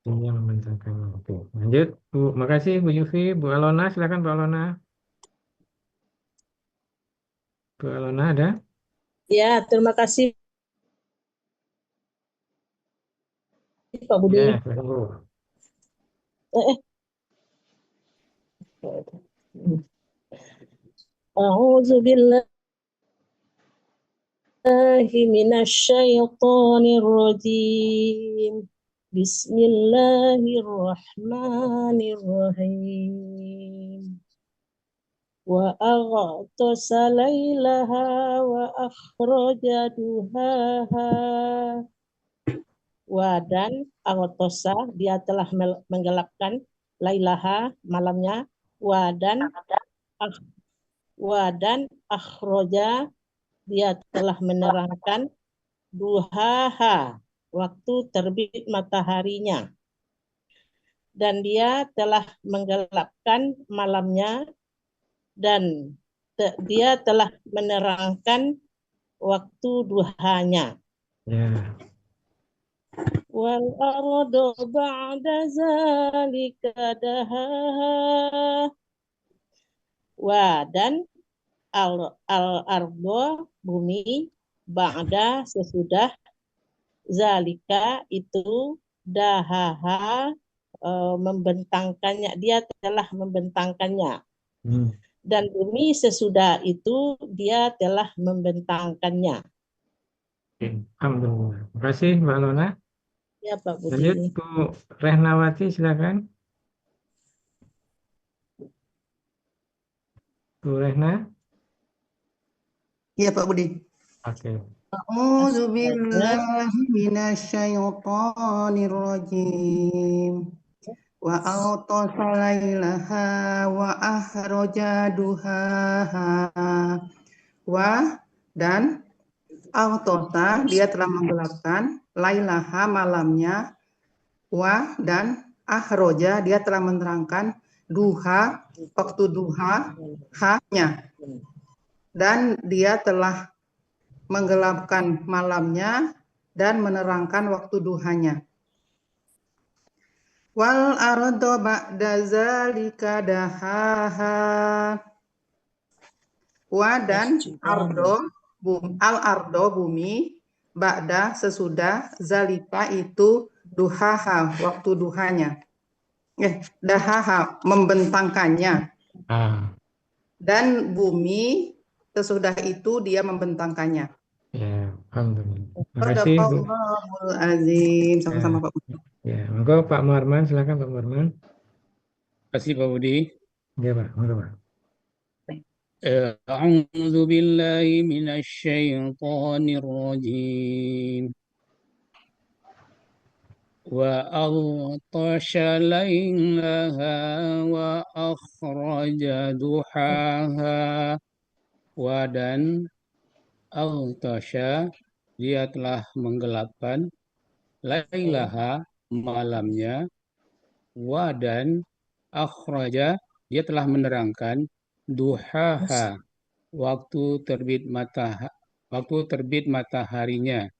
Speaker 1: Dia membentangkannya. Oke. Lanjut Bu, makasih Bu Yufi. Bu Alona, silakan Bu Alona. Bu Alona ada?
Speaker 13: Ya, terima kasih Pak Budi.
Speaker 1: Ya, silakan Bu.
Speaker 13: A'udzu billahi minasyaitonir rajim. Bismillahirrahmanirrahim. Wa aghtasa lailaha wa akhraja duhaha. Wa dan aghtasa, dia telah menggelapkan, lailaha, malamnya, wa dan akhraja, dia telah menerangkan, duhaha, waktu terbit mataharinya. Dan dia telah menggelapkan malamnya dan dia telah menerangkan waktu duhanya.
Speaker 1: Ya.
Speaker 13: Wal ardu ba'da zalika dahaha. Wa dan al-ardu, bumi, ba'da, sesudah, zalika itu, dahaha, membentangkannya, dia telah membentangkannya. Dan bumi sesudah itu dia telah membentangkannya.
Speaker 1: Alhamdulillah. Terima kasih Mbak Lona.
Speaker 13: Ya Pak Budi.
Speaker 1: Lanjut Bu Rehnawati, silakan. Bu Rehna.
Speaker 22: Iya Pak Budi.
Speaker 1: Oke.
Speaker 22: A'udzu billahi minasyaitonir rajim. wa aghtasha lailaha wa akhraja duhaha. Wa dan aghtasha dia telah menggelapkan lailaha malamnya, wa dan akhroja dia telah menerangkan duha waktu duha hanya, dan dia telah menggelapkan malamnya dan menerangkan waktu duhanya. Wal ardo ba'da zalika dahaha. Wa dan al ardo bumi, ba'da sesudah, zalika itu duhaha waktu duhanya. Dahaha membentangkannya. Dan bumi sesudah itu dia membentangkannya.
Speaker 1: Ya, alhamdulillah. Terima kasih, Bu.
Speaker 22: Sadaqallahul azim. Sama-sama Pak Budi.
Speaker 1: Ya, monggo Pak Muharman, silakan Pak Muharman.
Speaker 11: Terima kasih Pak Budi.
Speaker 1: Ya, Pak. Monggo, Pak.
Speaker 11: A'udzu billahi minasyaitonir rajim. Wa aghtasha lailaha wa akhraja duhaha. Wa dan aghtasha dia telah menggelapkan lailaha malamnya, wa dan akhraja dia telah menerangkan duhaha waktu terbit mataharinya,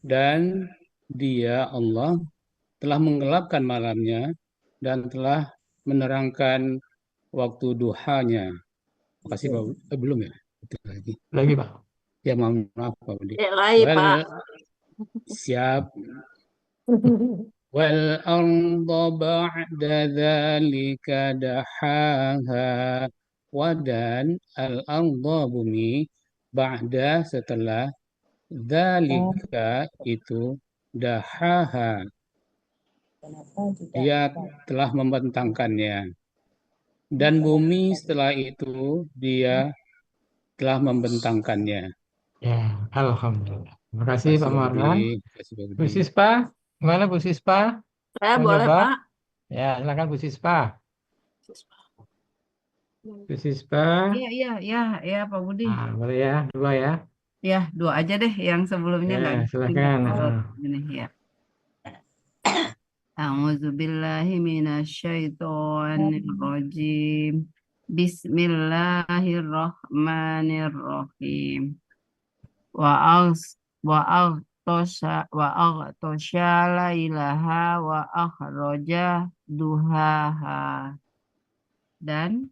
Speaker 11: dan dia Allah telah menggelapkan malamnya dan telah menerangkan waktu duhanya. Terima kasih Pak. Belum ya?
Speaker 1: Lagi Pak.
Speaker 11: Ya, maaf Pak Budi.
Speaker 8: Lagi Pak.
Speaker 11: Siap. Wal arda ba'da dzalika dahaha. Wa dan al arda bumi, ba'da setelah, dzalika itu, dahaha dia telah membentangkannya, dan bumi setelah itu dia telah membentangkannya.
Speaker 1: Ya, alhamdulillah. Terima kasih Pak Muharman. Bu Sispa, gimana Bu Sispa?
Speaker 8: Saya
Speaker 1: Mau
Speaker 8: boleh
Speaker 1: nyoba?
Speaker 8: Pak.
Speaker 1: Ya, silakan Bu Sispa. Bu Sispa.
Speaker 9: Iya Pak Budi.
Speaker 1: Nah, boleh ya, dua ya.
Speaker 9: Ya, dua aja deh, yang sebelumnya
Speaker 1: Ya,
Speaker 9: nggak
Speaker 1: silakan.
Speaker 9: ini ya. A'udzu billahi minasyaitonir rajim. Bismillahirrahmanirrahim. Wa aghtasha lailaha wa akhraja duhaha. Dan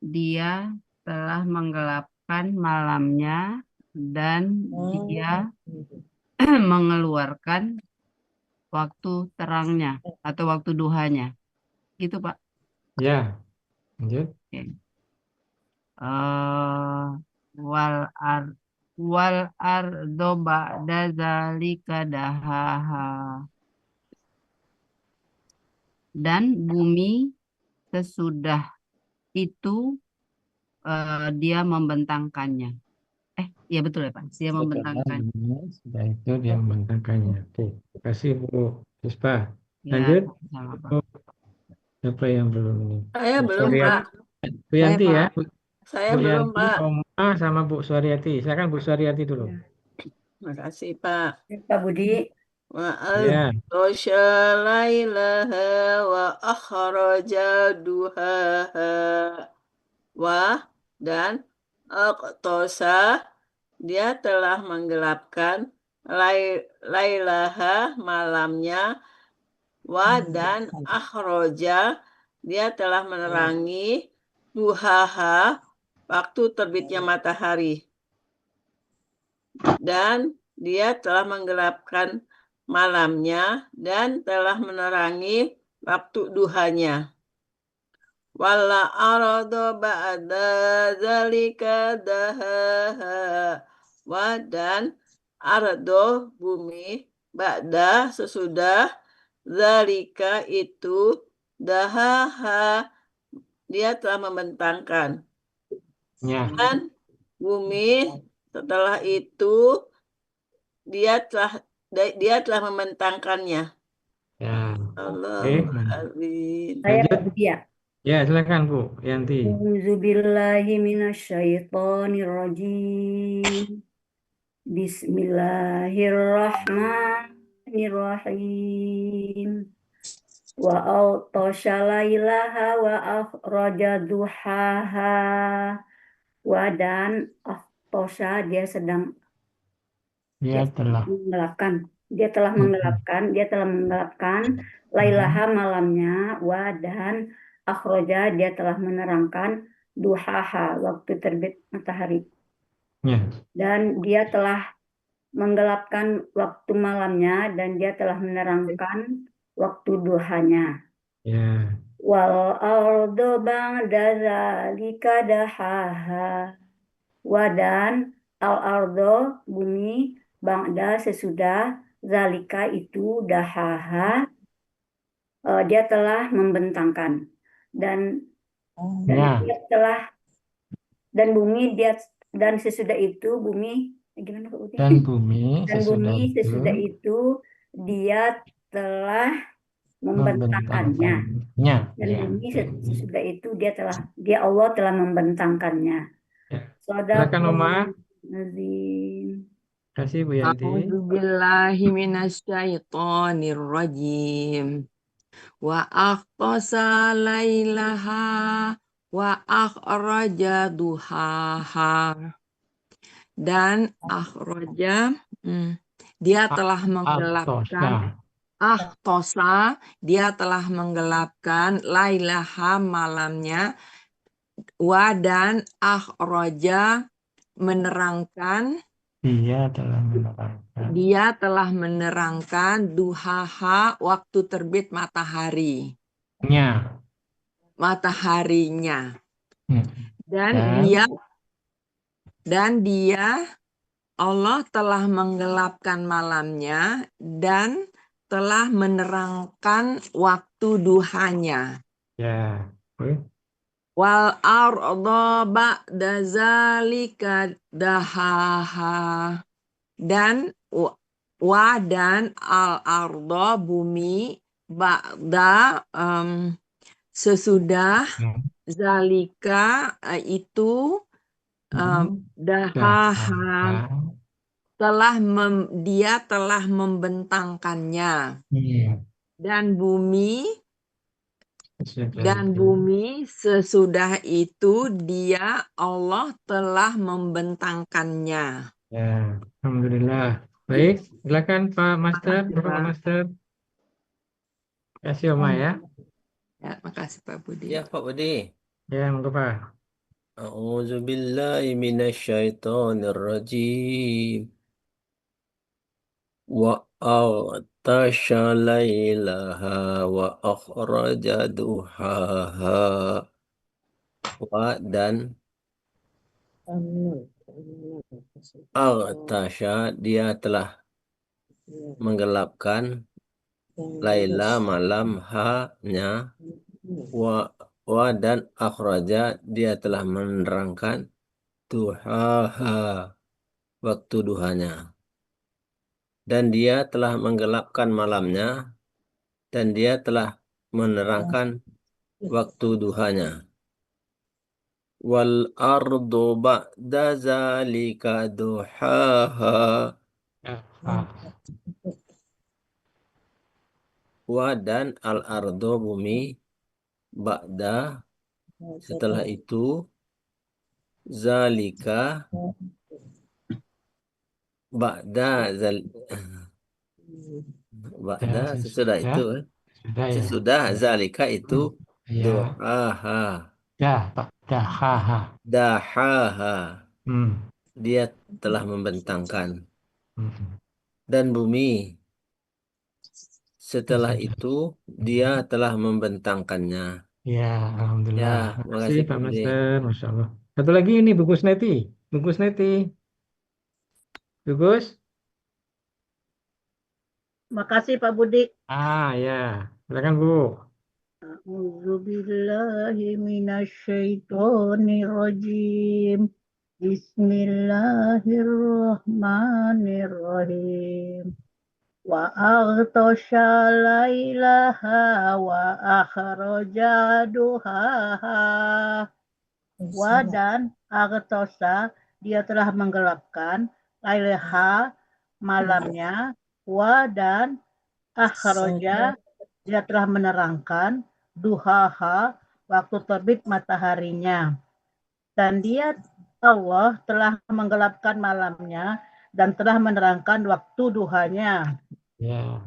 Speaker 9: dia telah menggelapkan malamnya dan dia mengeluarkan waktu terangnya atau waktu duhanya. Gitu Pak.
Speaker 1: Ya, lanjut.
Speaker 9: Okay. Wal ardo ba'da zalika dahaha. Dan bumi sesudah itu dia membentangkannya. Iya betul ya Pak, dia membentangkan.
Speaker 1: Sudah itu dia membentangkannya. Oke, terima kasih Bu Sispa.
Speaker 9: Ya,
Speaker 1: Lanjut.
Speaker 9: sama Pak.
Speaker 1: Siapa yang belum ini?
Speaker 8: Saya belum Pak.
Speaker 1: Bu Yanti ya.
Speaker 8: Saya
Speaker 1: Bu
Speaker 8: belum
Speaker 1: Yanti,
Speaker 8: Pak.
Speaker 1: Oma sama Bu Suaryati. Silakan Bu Suaryati dulu.
Speaker 8: Terima kasih Pak.
Speaker 19: Pak Budi.
Speaker 8: Wa
Speaker 1: Ya.
Speaker 8: aghtasha lailaha wa akhraja duhaha. Wa dan aghtasha dia telah menggelapkan lailaha malamnya, wa dan akhroja dia telah menerangi duhaha waktu terbitnya matahari, dan dia telah menggelapkan malamnya dan telah menerangi waktu duhanya. Wala arado ba'da zalika dahaha. Wa dan ardo bumi, ba'da sesudah, zalika itu, dahaha dia telah membentangkan.
Speaker 1: Ya.
Speaker 8: Dan bumi setelah itu dia telah membentangkannya.
Speaker 1: Ya.
Speaker 8: Astagfirullahaladzim.
Speaker 4: Saya
Speaker 1: Lanjut.
Speaker 4: Pak Budi ya.
Speaker 1: Ya, silakan Bu Yanti.
Speaker 4: A'udzubillahi minasyaitonirrajim. Bismillahirrahmanirrahim. Wa autasha lailaha wa akhraja duhaha. Wa dan autasha dia sedang menggelapkan. Dia telah menggelapkan lailaha malamnya, wa dan akhraja dia telah menerangkan duhaha waktu terbit matahari.
Speaker 1: Ya.
Speaker 4: Dan dia telah menggelapkan waktu malamnya dan dia telah menerangkan waktu duhanya.
Speaker 1: Ya.
Speaker 4: Wal ardo ba'da zalika dahaha. Wa dan al ardo bumi ba'da sesudah zalika itu dahaha dia telah membentangkan dan dia telah dan bumi dia dan sesudah itu bumi gimana Pak Budi?
Speaker 1: Dan bumi
Speaker 4: sesudah itu dia telah membentangkannya. Dan bumi sesudah itu dia Allah telah membentangkannya.
Speaker 1: Silakan Oma.
Speaker 4: Nazim.
Speaker 1: Kasih Bu Yanti.
Speaker 12: A'udzubillahi minasyaitonirrajim. Wa aqtasa lailaha wa akhraja duhaha. Dan akhraja dia telah menggelapkan dia telah menggelapkan lailaha malamnya, wa dan akhraja menerangkan dia telah menerangkan duhaha waktu terbit mataharinya. Dan dia Allah telah menggelapkan malamnya dan telah menerangkan waktu duhanya.
Speaker 1: Ya.
Speaker 12: Wal arda ba'da zalika dahaha. Dan dan al arda bumi ba'da sesudah zalika itu dahaha dia telah membentangkannya. Dan bumi sesudah itu dia Allah telah membentangkannya.
Speaker 1: Ya, alhamdulillah. Baik, silakan Pak Master, Bapak Master. Kasih Oma ya.
Speaker 12: Ya, makasih Pak Budi.
Speaker 3: Ya, Pak Budi.
Speaker 1: Ya, monggo Pak.
Speaker 3: A'udzubillahi minasyaitonirrajim. Wa aghtasha lailaha wa akhraja duhaha. Wa dan aghtasha dia telah menggelapkan laila malam ha-nya, wa dan akhraja dia telah menerangkan duhaha waktu duhanya. Dan dia telah menggelapkan malamnya dan dia telah menerangkan waktu duhanya. Wal ardu ba'da zalika duhaha. Wa dan al ardu bumi ba'da setelah itu zalika ba'da sesudah itu sesudah zalika itu duhaha dahaha dia telah membentangkan. Dan bumi setelah itu dia telah membentangkannya.
Speaker 1: Ya, alhamdulillah.
Speaker 3: Terima kasih
Speaker 1: Pak Master, Masya Allah. Satu lagi ini Bu Kusneti. Bu Kusneti. Bagus.
Speaker 13: Makasih Pak Budi.
Speaker 1: Ya, silakan Bu.
Speaker 13: A'udzubillahi minasyaitonirrajim. Bismillahirrahmanirrahim. Wa aghtasha lailaha wa akhraja duhaha. Wa dan aghtasha dia telah menggelapkan lailaha malamnya, wa dan akhraja dia telah menerangkan duhaha waktu terbit mataharinya. Dan dia Allah telah menggelapkan malamnya dan telah menerangkan waktu duhanya.
Speaker 1: Ya.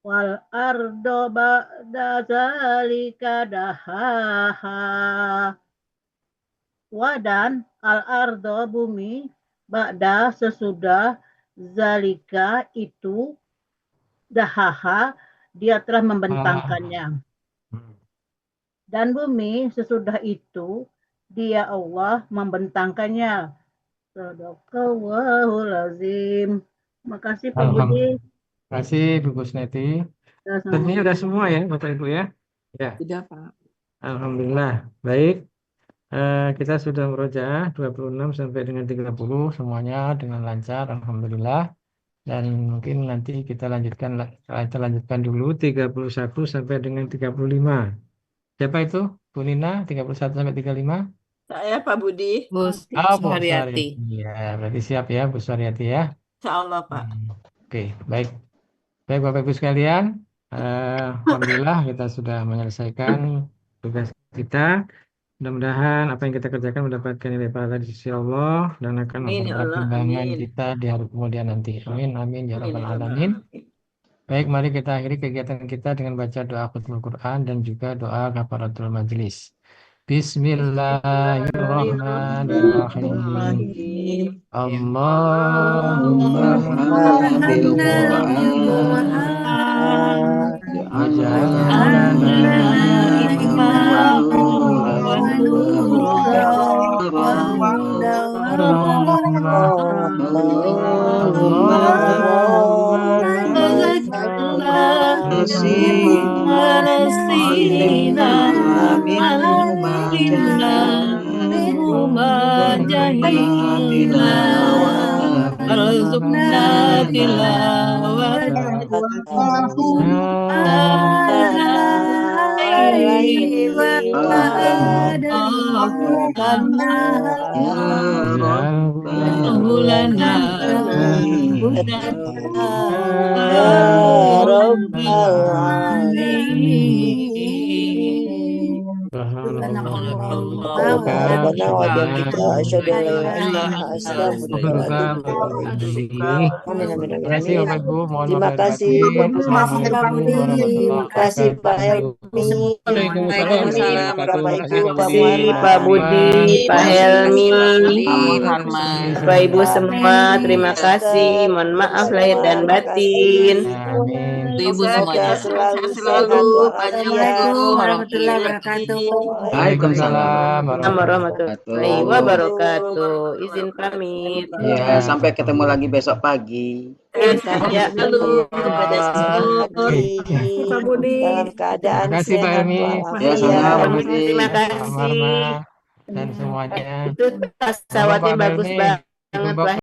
Speaker 13: Wal ardo ba'da zalika dahaha. Wa dan al ardo bumi ba'da sesudah zalika itu dahaha dia telah membentangkannya. Dan bumi sesudah itu dia Allah membentangkannya. Sadaqallahul azim. Makasih Pak Budi.
Speaker 1: Terima kasih Bu Kusneti. Tentunya udah semua ya Bapak Ibu ya. Ya.
Speaker 12: Sudah, Pak.
Speaker 1: Alhamdulillah. Baik. Kita sudah merojaah 26 sampai dengan 30 semuanya dengan lancar. Alhamdulillah. Dan mungkin nanti kita lanjutkan dulu 31 sampai dengan 35. Siapa itu? Bu Nina 31 sampai 35?
Speaker 8: Saya Pak Budi.
Speaker 1: Bu
Speaker 9: Suharyati.
Speaker 1: Ya, berarti siap ya Bu Suharyati ya.
Speaker 8: Insya Allah Pak.
Speaker 1: Oke, baik. Baik Bapak Ibu sekalian, alhamdulillah kita sudah menyelesaikan tugas kita. Mudah-mudahan apa yang kita kerjakan mendapatkan nilai pahala di sisi Allah dan akan
Speaker 8: Amin ya
Speaker 1: memperberat
Speaker 8: Allah.
Speaker 1: timbangan
Speaker 8: Amin.
Speaker 1: kita di hari kemudian nanti. Amin, amin ya
Speaker 8: Amin
Speaker 1: rabbal
Speaker 8: ya Allah.
Speaker 1: alamin. Baik, mari kita akhiri kegiatan kita dengan baca doa khutbah Quran dan juga doa kafaratul majelis. Bismillahirrahmanirrahim. Allahumma bil Qur'an waj'alna imaman wa nura Terima kasih Bapak Ibu, mohon
Speaker 20: Terima
Speaker 1: maaf lahir
Speaker 20: kasih.
Speaker 1: batin.
Speaker 20: Terima kasih Pak Helmi.
Speaker 12: Waalaikumsalam
Speaker 20: Bapak Ibu, Pak
Speaker 16: kasih
Speaker 20: Muhammad.
Speaker 16: Pak Budi, Pak Helmi, Bapak Ibu semua, terima kasih. Mohon maaf lahir dan batin.
Speaker 1: Amin.
Speaker 9: Ibu semuanya.
Speaker 20: Selalu
Speaker 8: Selalu banyak
Speaker 14: Assalamualaikum warahmatullahi wabarakatuh.
Speaker 1: Waalaikumsalam
Speaker 16: Warahmatullahi wabarakatuh. Izin pamit.
Speaker 2: Ya, sampai ketemu lagi besok pagi.
Speaker 16: Saja.
Speaker 19: Pak Budi.
Speaker 20: Dalam keadaan
Speaker 1: Terima kasih Pak
Speaker 20: sehat
Speaker 1: Helmi.
Speaker 2: Ya, sama Pak Budi.
Speaker 16: Terima
Speaker 1: Pak
Speaker 16: kasih.
Speaker 1: Marma dan semuanya.
Speaker 16: Itu tasawatnya
Speaker 1: Pak
Speaker 16: bagus
Speaker 1: Helmi.
Speaker 16: banget.
Speaker 1: Ibu Bapak